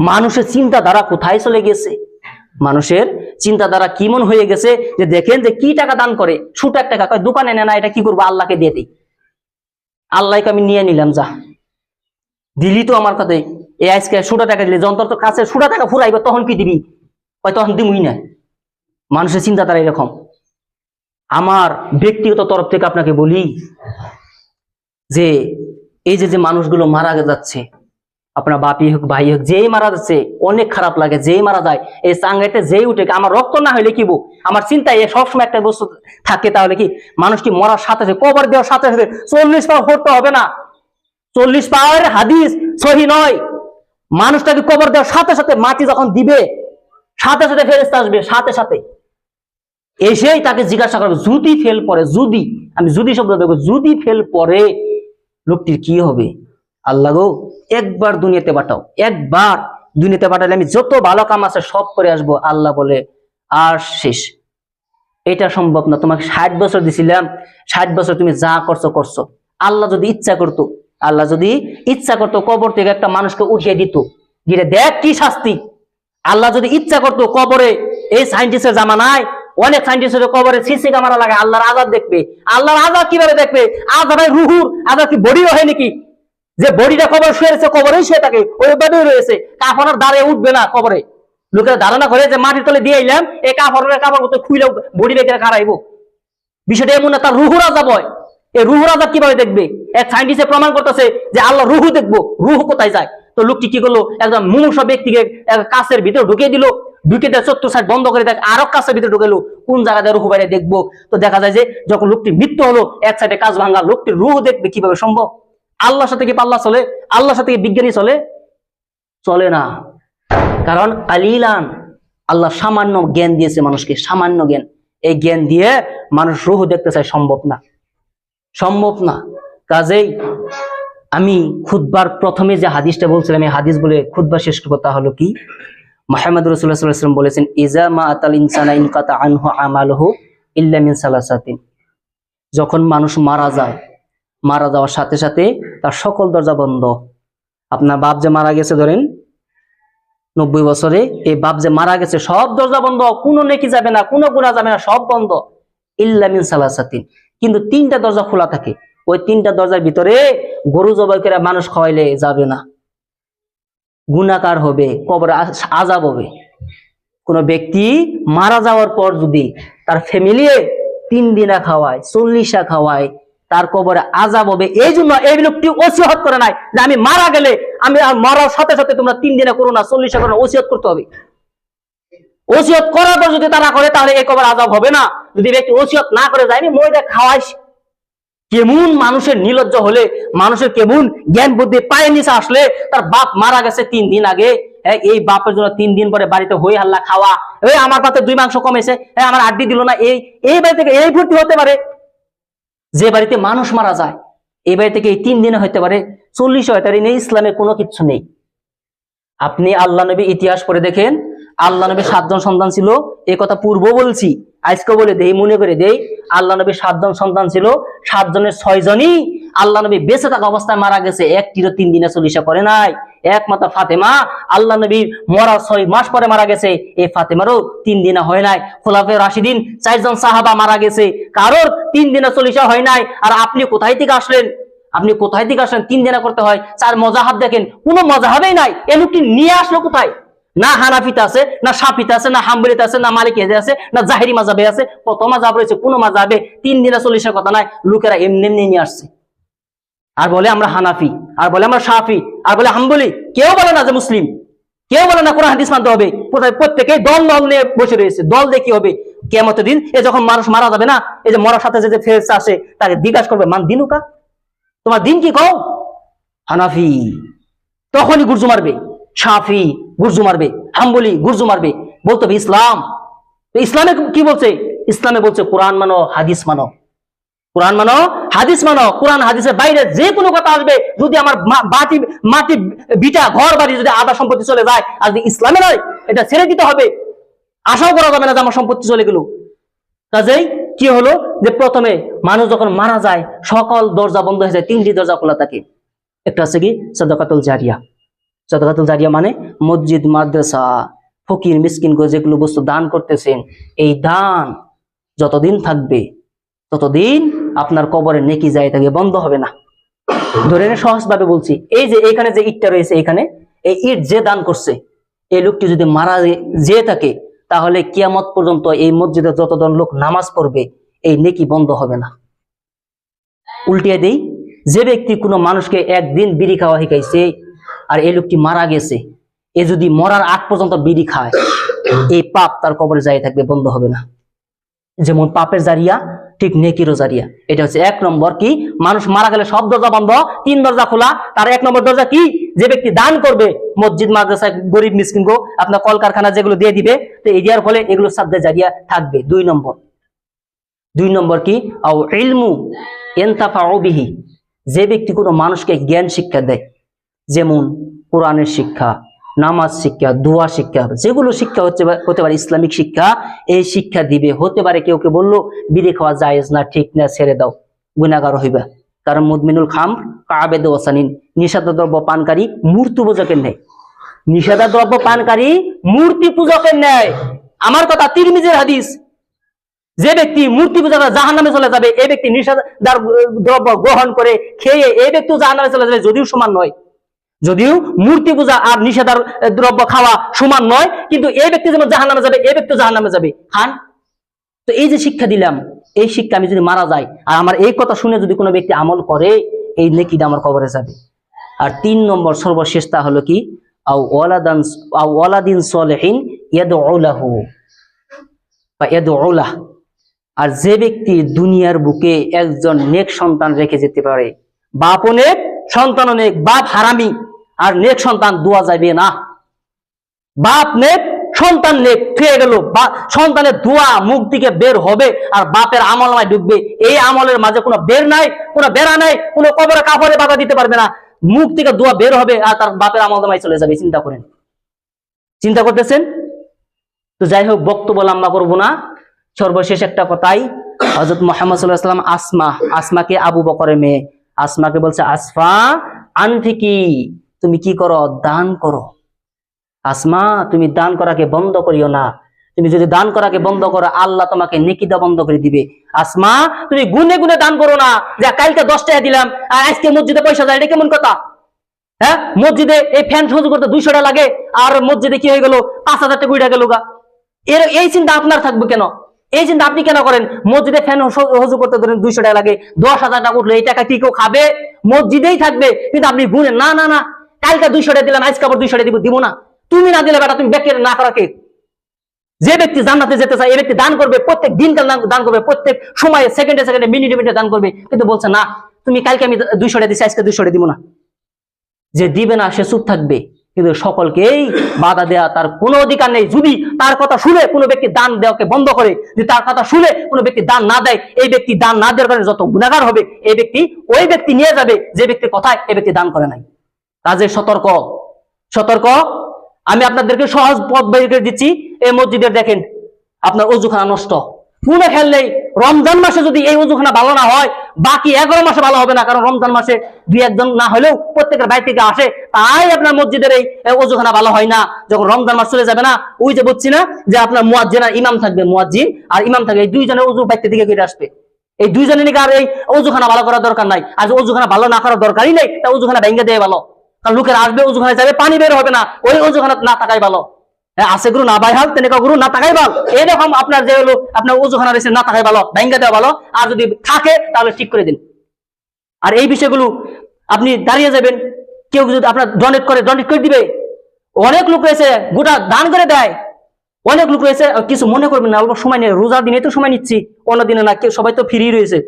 মানুষের চিন্তাধারা কোথায় চলে গেছে, মানুষের চিন্তাধারা কিমন হয়ে গেছে, যে দেখেন যে কি টাকা দান করে, সুটা 1 টাকা, কয় দোকানে নেয় না, এটা কি করবো, আল্লাহকে দিয়ে দিই, আল্লাহকে আমি নিয়ে নিলাম, যা দিলি তো আমার কাছে, এই আজকে সুটা টাকা দিলি, যন্ত্র তো কাছে সুটা টাকা ফুরাইবে, তখন কি দিবি, কয় তখন দিবই না। মানুষের চিন্তাধারা এরকম। আমার ব্যক্তিগত তরফ থেকে আপনাকে বলি যে এই যে মানুষগুলো মারা যাচ্ছে, আপনার বাপি হোক, ভাই হোক, যেই মারা যাচ্ছে, অনেক খারাপ লাগে, যেই মারা যায়, এই চাঙ্গাইতে যেই উঠে, আমার রক্ত না হইলে কি আমার চিন্তায় সবসময় একটা বস্তু থাকে, তাহলে কি মানুষটি মরার সাথে সাথে, কবর দেওয়ার সাথে সাথে 40 পাওয়ার করতে হবে না, 40 পাওয়ার হাদিস সহি নয়, মানুষটাকে কবর দেওয়ার সাথে সাথে, মাটি যখন দিবে সাথে সাথে ফেরেশতা আসবে, সাথে সাথে এসেই তাকে জিজ্ঞাসা করবে, যদি ফেল পড়ে, যদি, আমি যদি শব্দ দেবো, যদি ফেল পড়ে লোকটির কি হবে? আল্লাহ গো একবার দুনিয়াতে পাঠাও, একবার দুনিয়াতে পাঠালে আমি যত ভালো কাম আছে সব করে আসবো। আল্লাহ বলে আর শেষ, এটা সম্ভব না, তোমাকে 60 বছর দিছিলাম, 60 বছর তুমি যা করছো করছো। আল্লাহ যদি ইচ্ছা করতো, আল্লাহ যদি ইচ্ছা করতো কবর থেকে একটা মানুষকে উঠিয়ে দিত, গিয়ে দেখ কি শাস্তি। আল্লাহ যদি ইচ্ছা করতো কবরে, এই সায়েন্টিস্টের জামানায় অনেক সায়েন্টিস্টের কবরে সিসি ক্যামেরা লাগে, আল্লাহর আযাব দেখবে। আল্লাহর আযাব কিভাবে দেখবে? আযাব রুহুর আযাব, কি বডির হয় নাকি? যে বডিটা কবর শুয়ে রয়েছে, কবরেই শুয়ে থাকে, ওইভাবেই রয়েছে, কাফনের দাঁড়িয়ে উঠবে না কবরে। লোকেরা ধারণা করে যে মাটির তলে দিয়ে এলাম, এই কাপড় মতো খুইলে বডি বেঁকে খারাইবো, বিষয়টা এমন না, তার রুহুর আযাব হয়। এই রুহুর আযাব কিভাবে দেখবে? এক সায়েন্টিস্টে প্রমাণ করতেছে যে আল্লাহ রুহু দেখবো, রুহু কোথায় যায়? তো লোকটি কি করলো, একজন মুমূর্ষ ব্যক্তিকে কাছের ভিতরে ঢুকিয়ে দিল, ঢুকে দেয়, চত্বর সাইড বন্ধ করে দেয়, আরো কাছের ভিতরে ঢুকেলো, কোন জায়গায় রুহু বাইরে দেখবো? তো দেখা যায় যে যখন লোকটির মৃত্যু হলো, এক সাইডে কাজ ভাঙা, লোকটির রুহু দেখবে কিভাবে সম্ভব? আল্লাহর সাথে কি পাল্লা চলে? আল্লাহর সাথে কি বিজ্ঞানী চলে? চলে না। কারণ কালিলান, আল্লাহ সামান্য জ্ঞান দিয়েছে মানুষকে, সামান্য জ্ঞান, এই জ্ঞান দিয়ে মানুষ রুহু দেখতে চায়, সম্ভব না, সম্ভব না। কাজেই আমি খুতবার প্রথমে যে হাদিসটা বলছিলাম, এই হাদিস বলে খুতবা শেষ করব, তা হলো কি, মুহাম্মদ রাসূলুল্লাহ সাল্লাল্লাহু আলাইহি ওয়াসাল্লাম বলেছেন, ইজা মা আতাল ইনসানা ইনকাতা আনহু আমালুহু ইল্লা মিন সালাসাতিন। যখন মানুষ মারা যায়, মারা যাওয়ার সাথে সাথে তার সকল দরজা বন্ধ। আপনার বাপ যে মারা গেছে, ধরেন 90 বছরে, এই বাপ যে মারা গেছে, সব দরজা বন্ধ, কোনো নেকি যাবে না, কোনো গুনাহ যাবে না, সব বন্ধ, ইল্লা মিন সালাসাতিন। কিন্তু 3টা দরজা খোলা থাকে, ওই 3টা দরজার ভিতরে গরু জবাই করে মানুষ খাওয়াইলে যাবে না, গুনাহগার হবে, কবরে আযাব হবে। কোনো ব্যক্তি মারা যাওয়ার পর যদি তার ফ্যামিলি 3 দিনা খাওয়ায়, 40 খাওয়ায়, তার কবরে আযাব হবে। এই জন্য এই লোকটি ওসিয়ত করে নাই যে আমি মারা গেলে আমি আর মরার সাথে সাথে তোমরা 3 দিনা করো না, 40 করো না। ওসিয়ত করতে হবে। ওসিয়ত করার পর যদি তারা করে তাহলে এই কবরে আযাব হবে না। যদি ব্যক্তি ওসিয়ত না করে যায়নি মইটা খাওয়াইস, কেমন মানুষের নির্লজ্জ হলে, মানুষের কেমন জ্ঞান বুদ্ধি পায়ে নিচে আসলে, তার বাপ মারা গেছে 3 দিন আগে, এই বাপের জন্য 3 দিন পরে বাড়িতে হই হাল্লা খাওয়া, আমার পাতে 2 মাংস কমেছে, আমার আড্ডি দিল না, এই বাড়ি থেকে এই ভর্তি হতে পারে। যে বাড়িতে মানুষ মারা যায় এই বাড়ি থেকে এই 3 দিনে হতে পারে, 40 হতে পারে। ইসলামে কোনো কিছু নেই। আপনি আল্লাহ নবী ইতিহাস পড়ে দেখেন, আল্লাহ নবীর 7 জন সন্তান ছিল। এই কথা পূর্ব বলছি, আজকে বলে দেই, মনে করে দেই। আল্লাহ নবীর 7 জন সন্তান ছিল, 7 জনের 6 জনই আল্লাহ নবী বেঁচে থাকা অবস্থায় মারা গেছে, একটিরও 3 দিনে 40 করে নাই। একমাত্র ফাতেমা আল্লাহ নবীর মরার 6 মাস পরে মারা গেছে, এই ফাতেমারও 3 দিনে হয় নাই। খোলাফায়ে রাশিদিন 4 জন সাহাবা মারা গেছে, কারোর 3 দিনে 40 হয় নাই। আর আপনি কোথায় থেকে আসলেন? আপনি কোথায় থেকে আসলেন 3 দিনে করতে হয়? 4 মজাহাব দেখেন, কোনো মজাহাবেই নাই। এ লোকটি নিয়ে আসলো কোথায়? না হানাফিতে আছে, না শাফিতে আছে, না হাম্বলিতে আছে, না মালিকিতে আছে, না জাহেরি মাযহাবে আছে। কত মাযহাব রয়েছে, কোন মাযহাবে 3 দিনে 40 কথা নাই। লোকেরা এমনি এমনি নিয়ে আসছে, আর বলে আমরা হানাফি, আর বলে আমরা শাফি, আর বলে হাম্বলি। কেউ বলে না যে মুসলিম, কেউ বলে না কোরআন হাদিস মানতে হবে। প্রত্যেকে দল দল নিয়ে বসে রয়েছে। দল দিয়ে কি হবে? কিয়ামতের দিন যখন মানুষ মারা যাবে না, এই যে মরার সাথে যে ফেরেশতা আসে তাকে জিজ্ঞাসা করবে, মান দিনুকা, তোমার দিন কি কও? হানাফি। তখনই গুরজু মারবে, শাফি গুরজু মারবে, হাম্বলি গুরজু মারবে, বলতে হবে ইসলাম। ইসলামে কি বলছে? ইসলামে বলছে কোরআন মানো, হাদিস মানো। কোরআন মানো, হাদিস মানো। কোরআন হাদিসের বাইরে যে কোনো কথা আসবে, যদি আমার মাটি বিটা ঘর বাড়ি যদি আধা সম্পত্তি চলে যায়, আর যদি ইসলামে নয়, এটা ছেড়ে দিতে হবে। আশাও করা যাবে না যে আমার সম্পত্তি চলে গেল। কাজেই কি হলো, যে প্রথমে মানুষ যখন মারা যায় সকল দরজা বন্ধ হয়ে যায়, 3টি দরজা খোলা থাকে। একটা আছে কি সাদাকাতুল জারিয়া। সাদাকাতুল জারিয়া মানে মসজিদ, মাদ্রাসা, ফকির মিসকিন করে যেগুলো বস্তু দান করতেছেন, এই দান যতদিন থাকবে ততদিন আপনার কবরে নেকি যায় থাকে, বন্ধ হবে না। ধরে সহজ ভাবে বলছি, এই যে এখানে যে ইটটা রয়েছে, এখানে এই ইট যে দান করছে, এই লোকটি যদি মারা যেয়ে থাকে, তাহলে কিয়ামত পর্যন্ত এই মসজিদে যতজন লোক নামাজ পড়বে এই নেকি বন্ধ হবে না। উল্টিয়ে দেই, যে ব্যক্তি কোনো মানুষকে একদিন বিড়ি খাওয়া শিখাইছে, আর এই লোকটি মারা গেছে, এ যদি মরার আগ পর্যন্ত বিড়ি খায়, এই পাপ তার কবরে যাই থাকবে, বন্ধ হবে না। যেমন পাপের জারিয়া, ঠিক নেকিরও জারিয়া। এটা হচ্ছে 1 নম্বর। কি, মানুষ মারা গেলে সব দরজা বন্ধ, 3 দরজা খোলা। তার 1 নম্বর দরজা কি? যে ব্যক্তি দান করবে মসজিদ, মাদ্রাসা, গরিব মিসকিন গো, আপনার কলকারখানা যেগুলো দিয়ে দিবে, তো এই দেওয়ার ফলে এগুলো সাদে জারিয়া থাকবে। 2 নম্বর কি? আও ইলমু ইনতাফাউ বিহি, যে ব্যক্তি কোনো মানুষকে জ্ঞান শিক্ষা দেয়, যেমন কোরআনের শিক্ষা, নামাজ শিক্ষা, দোয়া শিক্ষা, যেগুলো শিক্ষা হতে পারে ইসলামিক শিক্ষা, এই শিক্ষা দিবে। হতে পারে কেউ কে বললো বিড়ি খাওয়া জায়েজ না, ঠিক না, ছেড়ে দাও, গুনাহগার হইবা। কারণ মুদমিনুল খামর কাবেদ ওয়াসানিন, নিষিদ্ধ দ্রব্য পানকারী মূর্তি পূজকের ন্যায়। নিষিদ্ধ দ্রব্য পানকারী মূর্তি পূজকের ন্যায়। আমার কথা, তিরমিজির হাদিস। যে ব্যক্তি মূর্তি পূজা করে জাহান্নামে চলে যাবে, এই ব্যক্তি নিষিদ্ধ দ্রব্য গ্রহণ করে খেয়ে এই ব্যক্তি জাহান্নামে চলে যাবে, যদিও সমান নয়। যদিও মূর্তি পূজা আর নিষেধার দ্রব্য খাওয়া সমান নয়, কিন্তু এই ব্যক্তি যেমন জাহান্নামে যাবে, এই ব্যক্তি জাহান্নামে যাবে। খান। তো এই যে শিক্ষা দিলাম, এই শিক্ষা আমি যদি মারা যাই, আর আমার এই কথা শুনে যদি কোনো ব্যক্তি আমল করে, এই নেকিটা আমার কবরে যাবে। আর 3 নম্বর সর্বশেষ তা হলো কি? আও ওয়ালাদিন সলিহিন ইয়াদউ লাহু বা ইয়াদউ লাহ। আর যে ব্যক্তি দুনিয়ার বুকে একজন নেক সন্তান রেখে যেতে পারে, বাপ অনেক, সন্তান অনেক, বাপ হারামি আর নেক সন্তান দোয়া যাবে না। বাপ নেক, সন্তান নেক, ফিরে গেল, সন্তানের দোয়া মুখ দিকে বের হবে আর বাপের আমলনামায় ঢুকবে। এই আমলের মাঝে কোনো বের নাই, কোনো বেড়া নাই, কোনো কবরে কাপড়ে বাধা দিতে পারবে না। মুখ থেকে দোয়া বের হবে আর তার বাপের আমলনামায় চলে যাবে। চিন্তা করেন, চিন্তা করতেছেন? তো যাই হোক, বক্তব্য লম্বা করবো না। সর্বশেষ একটা কথাই, হযরত মুহাম্মদ সাল্লাল্লাহু আলাইহি ওয়াসাল্লাম আসমাকে, আবু বকরের মেয়ে আসমাকে বলছে, আসফা আনফিকি, তুমি কি করো? দান করো। আসমা, তুমি দান করাকে বন্ধ করিও না। তুমি যদি দান করাকে বন্ধ করো, আল্লাহ তোমাকে নেকিটা বন্ধ করে দিবে। আসমা, তুমি গুনে গুনে দান করো না, যে কালকে 10 টাকা দিলাম আর আজকে মসজিদে পয়সা যায়, এটা কেমন কথা? হ্যাঁ, মসজিদে এই ফ্যান সহযোগ করতে 200 টাকা লাগে, আর মসজিদে কি হয়ে গেল? 5000 টাকা উঠে গেল গা। এই চিন্তা আপনার থাকবে কেন? এই চিন্তা আপনি কেন করেন? মসজিদে ফ্যান হজু করতে ধরেন 200 টাকা লাগে, 10,000 টাকা উঠলো, এই টাকা কি কেউ খাবে? মসজিদেই থাকবে, কিন্তু আপনি গুনেন না না না, কালকে 200 টাকা দিলাম, আজকে আবার 200 টাকা দিব না। তুমি না দিলে বেটা, তুমি ব্যক্তি না করা কে? যে ব্যক্তি জান্নাতে যেতে চায় এই ব্যক্তি দান করবে, প্রত্যেক দিন দান করবে, প্রত্যেক সময়ে সেকেন্ডে সেকেন্ডে মিনিটে মিনিটে দান করবে। কিন্তু বলছে না, তুমি কালকে আমি 200 টাকা দিচ্ছি, আজকে 200 টাকা দিব না। যে দিবে না সে চুপ থাকবে, কিন্তু সকলকেই বাধা দেয়া তার কোনো অধিকার নেই। যদি তার কথা শুনে কোনো ব্যক্তি দান দেওয়াকে বন্ধ করে, যদি তার কথা শুনে কোনো ব্যক্তি দান না দেয়, এই ব্যক্তি দান না দেওয়ার কারণে যত গুনাহগার হবে এই ব্যক্তি ওই ব্যক্তি নিয়ে যাবে যে ব্যক্তির কথায় এই ব্যক্তি দান করে নাই। কাজে সতর্ক সতর্ক। আমি আপনাদেরকে সহজ পথ বের করে দিচ্ছি। এই মসজিদের দেখেন আপনার অজুখানা নষ্ট, কোনো খেয়াল নেই। রমজান মাসে যদি এই অজুখানা ভালো না হয়, বাকি 11 মাসে ভালো হবে না। কারণ রমজান মাসে 2-1 জন না হলেও প্রত্যেকের বাইরে থেকে আসে, তাই আপনার মসজিদের এই অজুখানা ভালো হয় না। যখন রমজান মাস চলে যাবে না, ওই যে বলছি না যে আপনার মুয়াজ্জিন আর ইমাম থাকবে, মুয়াজ্জিন আর ইমাম থাকবে, এই দুইজনের অজু বাইরে থেকে করে আসবে। এই দুইজনের নাকি আর এই অজুখানা ভালো করার দরকার নাই। আর অজুখানা ভালো না করার দরকারই নেই, তা অজুখানা ভেঙে দেয় ভালো। কারণ লোকের আসবে, অজুখানা যাবে, পানি বের হবে না, ওই অজুখানা না থাকাই ভালো। আছে গুরু না বাই হাল, তেনেকা গুরু না থাকাই ভালো। এরকম আপনার যে হলো আপনার অজুখানা রয়েছে না থাকাই ভালো, ভেঙে দেওয়া ভালো। আর যদি থাকে তাহলে ঠিক করে দিন। আর এই বিষয়গুলো আপনি দাঁড়িয়ে যাবেন, কেউ যদি আপনার ডোনেট করে দিবে। অনেক লোক রয়েছে গোটা দান করে দেয়, অনেক লোক রয়েছে। কিছু মনে করবেন না, অল্প সময় নিয়ে, রোজার দিনে তো সময় নিচ্ছি, অন্য দিনে না। কেউ সবাই তো ফ্রি রয়েছে,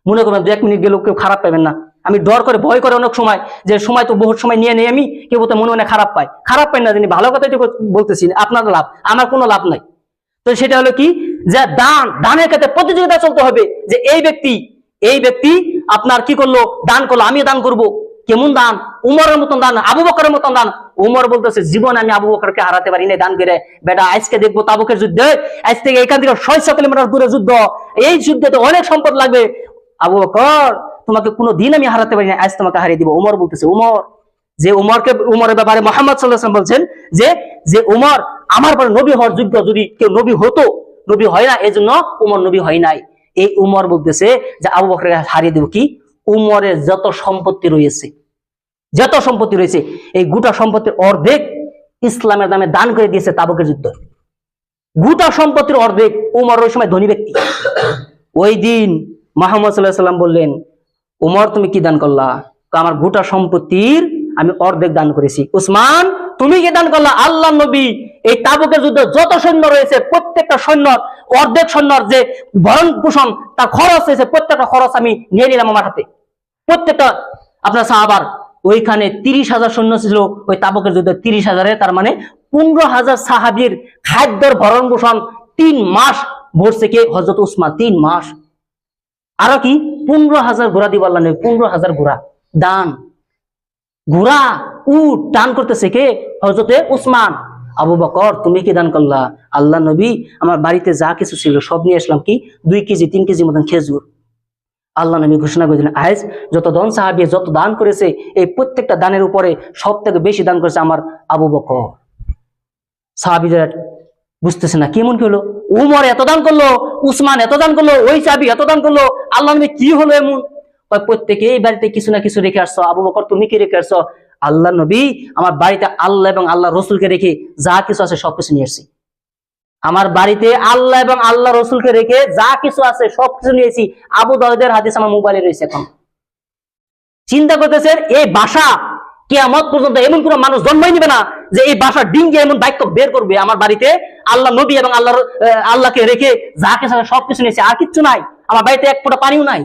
মনে করবেন 1 মিনিট গেলেও কেউ খারাপ পাবেন না। আমি ডর করে ভয় করে অনেক সময়, যে সময় তো বহুত সময় নিয়ে নেই আমি, কেউ তো মনে মনে খারাপ খারাপ পাই না। যিনি ভালো কথাই বলতেছি, আপনার লাভ, আমার কোনো লাভ নাই। তো সেটা হলো কি, যে দানের ক্ষেত্রে প্রতিযোগিতা চলতে হবে। যে এই ব্যক্তি আপনার কি করলো, দান করলো, আমিও দান করব। কেমন দান? উমরের মতন দান, আবু বকরের মতন দান। উমর বলতেছে, জীবন আমি আবু বকরকে হারাতে পারি না দান করে। বেটা আজকে দেখবো তাবুকের যুদ্ধে, আজ থেকে এখান থেকে 600 কিলোমিটার দূরে যুদ্ধ, এই যুদ্ধে তো অনেক সম্পদ লাগবে। আবু বকর, তোমাকে কোনো দিন আমি হারাতে পারি না, আজ তোমাকে হারিয়ে দিব। উমর বলতেছে, উমরের ব্যাপারে মুহাম্মদ সাল্লাল্লাহু আলাইহি ওয়াসাল্লাম বলছেন যে উমর আমার পরে নবী হওয়ার যোগ্য। যদি কেউ নবী হতো, নবী হয় না, এই জন্য উমর নবী হয় নাই। এই উমর বলতেছে যে আবু বকরকে হারিয়ে দেব। কি? উমরের যত সম্পত্তি রয়েছে এই গোটা সম্পত্তির অর্ধেক ইসলামের নামে দান করে দিয়েছে তাবুকের যুদ্ধ। গোটা সম্পত্তির অর্ধেক। উমর ওই সময় ধনী ব্যক্তি। ওই দিন মুহাম্মদ সাল্লাল্লাহু আলাইহি ওয়াসাল্লাম বললেন, উমর তুমি কি দান করলা? আমার গোটা সম্পত্তির আমি অর্ধেক দান করেছি। উসমান তুমি কি দান করলা? আল্লাহ নবী এই তাবুকের যুদ্ধে যত সৈন্য রয়েছে প্রত্যেকটা সৈন্য, অর্ধেক সৈন্যর যে ভরণ পোষণ তার খরচ হয়েছে, প্রত্যেকটা খরচ আমি নিয়ে নিলাম আমার হাতে। প্রত্যেকটা আপনার সাহাবার, ওইখানে 30,000 সৈন্য ছিল ওই তাবুকের যুদ্ধে। 30,000-এ তার মানে 15,000 সাহাবীর খাদ্যের ভরণ পোষণ 3 মাস ভরছে কে? হযরত উসমান। 3 মাস। আরো কি 15,000 ঘোড়া দিব আল্লাহ নবী। 15,000 ঘোড়া দান। ঘোড়া উট দান করতেছে কে? হযরতে উসমান। আবু বকর তুমি কি দান করলা? আল্লাহ নবী আমার বাড়িতে যা কিছু ছিল সব নিয়ে আসলাম। কি 2 কেজি 3 কেজি মতন খেজুর। আল্লাহ নবী ঘোষণা করে দিলেন, আজ যত ধন সাহাবী যত দান করেছে, এই প্রত্যেকটা দানের উপরে সব থেকে বেশি দান করেছে আমার আবু বকর। সাহাবীরা বুঝতেছে না কেমন কি হলো, উমর এত দান করলো, উসমান এত দান করলো, ওই সাহাবী এত দান করলো, আল্লাহ নবী কি হলো এমন? প্রত্যেকে এই বাড়িতে কিছু না কিছু রেখে আসছো। আবু বকর তুমি কি রেখে আসছো? আল্লাহ নবী আমার বাড়িতে আল্লাহ এবং আল্লাহ রসুলকে রেখে যা কিছু আছে সবকিছু নিয়ে এসেছি। আমার বাড়িতে আল্লাহ এবং আল্লাহ রসুলকে রেখে যা কিছু আছে সবকিছু নিয়েছি। আবু দাউদের হাদিস আমার মোবাইলে রয়েছে। এখন চিন্তা করতেছেন, এই বাসা কিয়ামত পর্যন্ত এমন কোন মানুষ জন্মই নিবে না যে এই বাসা ডিঙ্গে এমন বাক্য বের করবে। আমার বাড়িতে আল্লাহ নবী এবং আল্লাহকে রেখে যা কিছু আছে সবকিছু নিয়েছি, আর কিচ্ছু নাই। আমার বাড়িতে এক ফোঁটা পানিও নাই,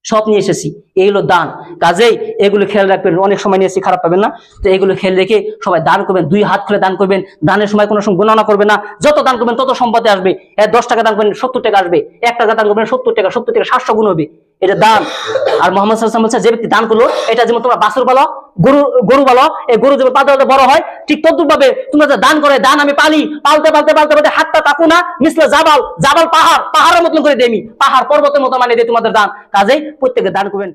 সব নিয়ে এসেছি। এই হলো দান। কাজেই এগুলো খেয়াল রাখবেন। অনেক সময় নিয়েছি, খারাপ পাবেন না। তো এগুলো খেয়াল রেখে সবাই দান করবেন, 2 হাত খুলে দান করবেন। দানের সময় কোনো সময় গণনা করবেন না। যত দান করবেন তত সম্পদে আসবে। 10 টাকা দান করবেন 70 টাকা আসবে, 1 টাকা দান করবেন 70 টাকা, 70 টাকা 700 গুণ হবে। এটা দান। আর মুহাম্মদ সাল্লাল্লাহু আলাইহি ওয়াসাল্লাম বলছে, যে ব্যক্তি দান করলো, এটা যেমন তোমরা বাছুর বলো, গরু বলো, এই গরু যেমন পালতে বড় হয়, ঠিক তদ্রুপ ভাবে তোমরা যে দান করে, দান আমি পালতে হাতটা তাকু না মিসলে জাবাল পাহাড়ের মতন করে দেমি, পাহাড় পর্বতের মতো মানে দেয় তোমাদের দান। কাজেই প্রত্যেকে দান করবেন।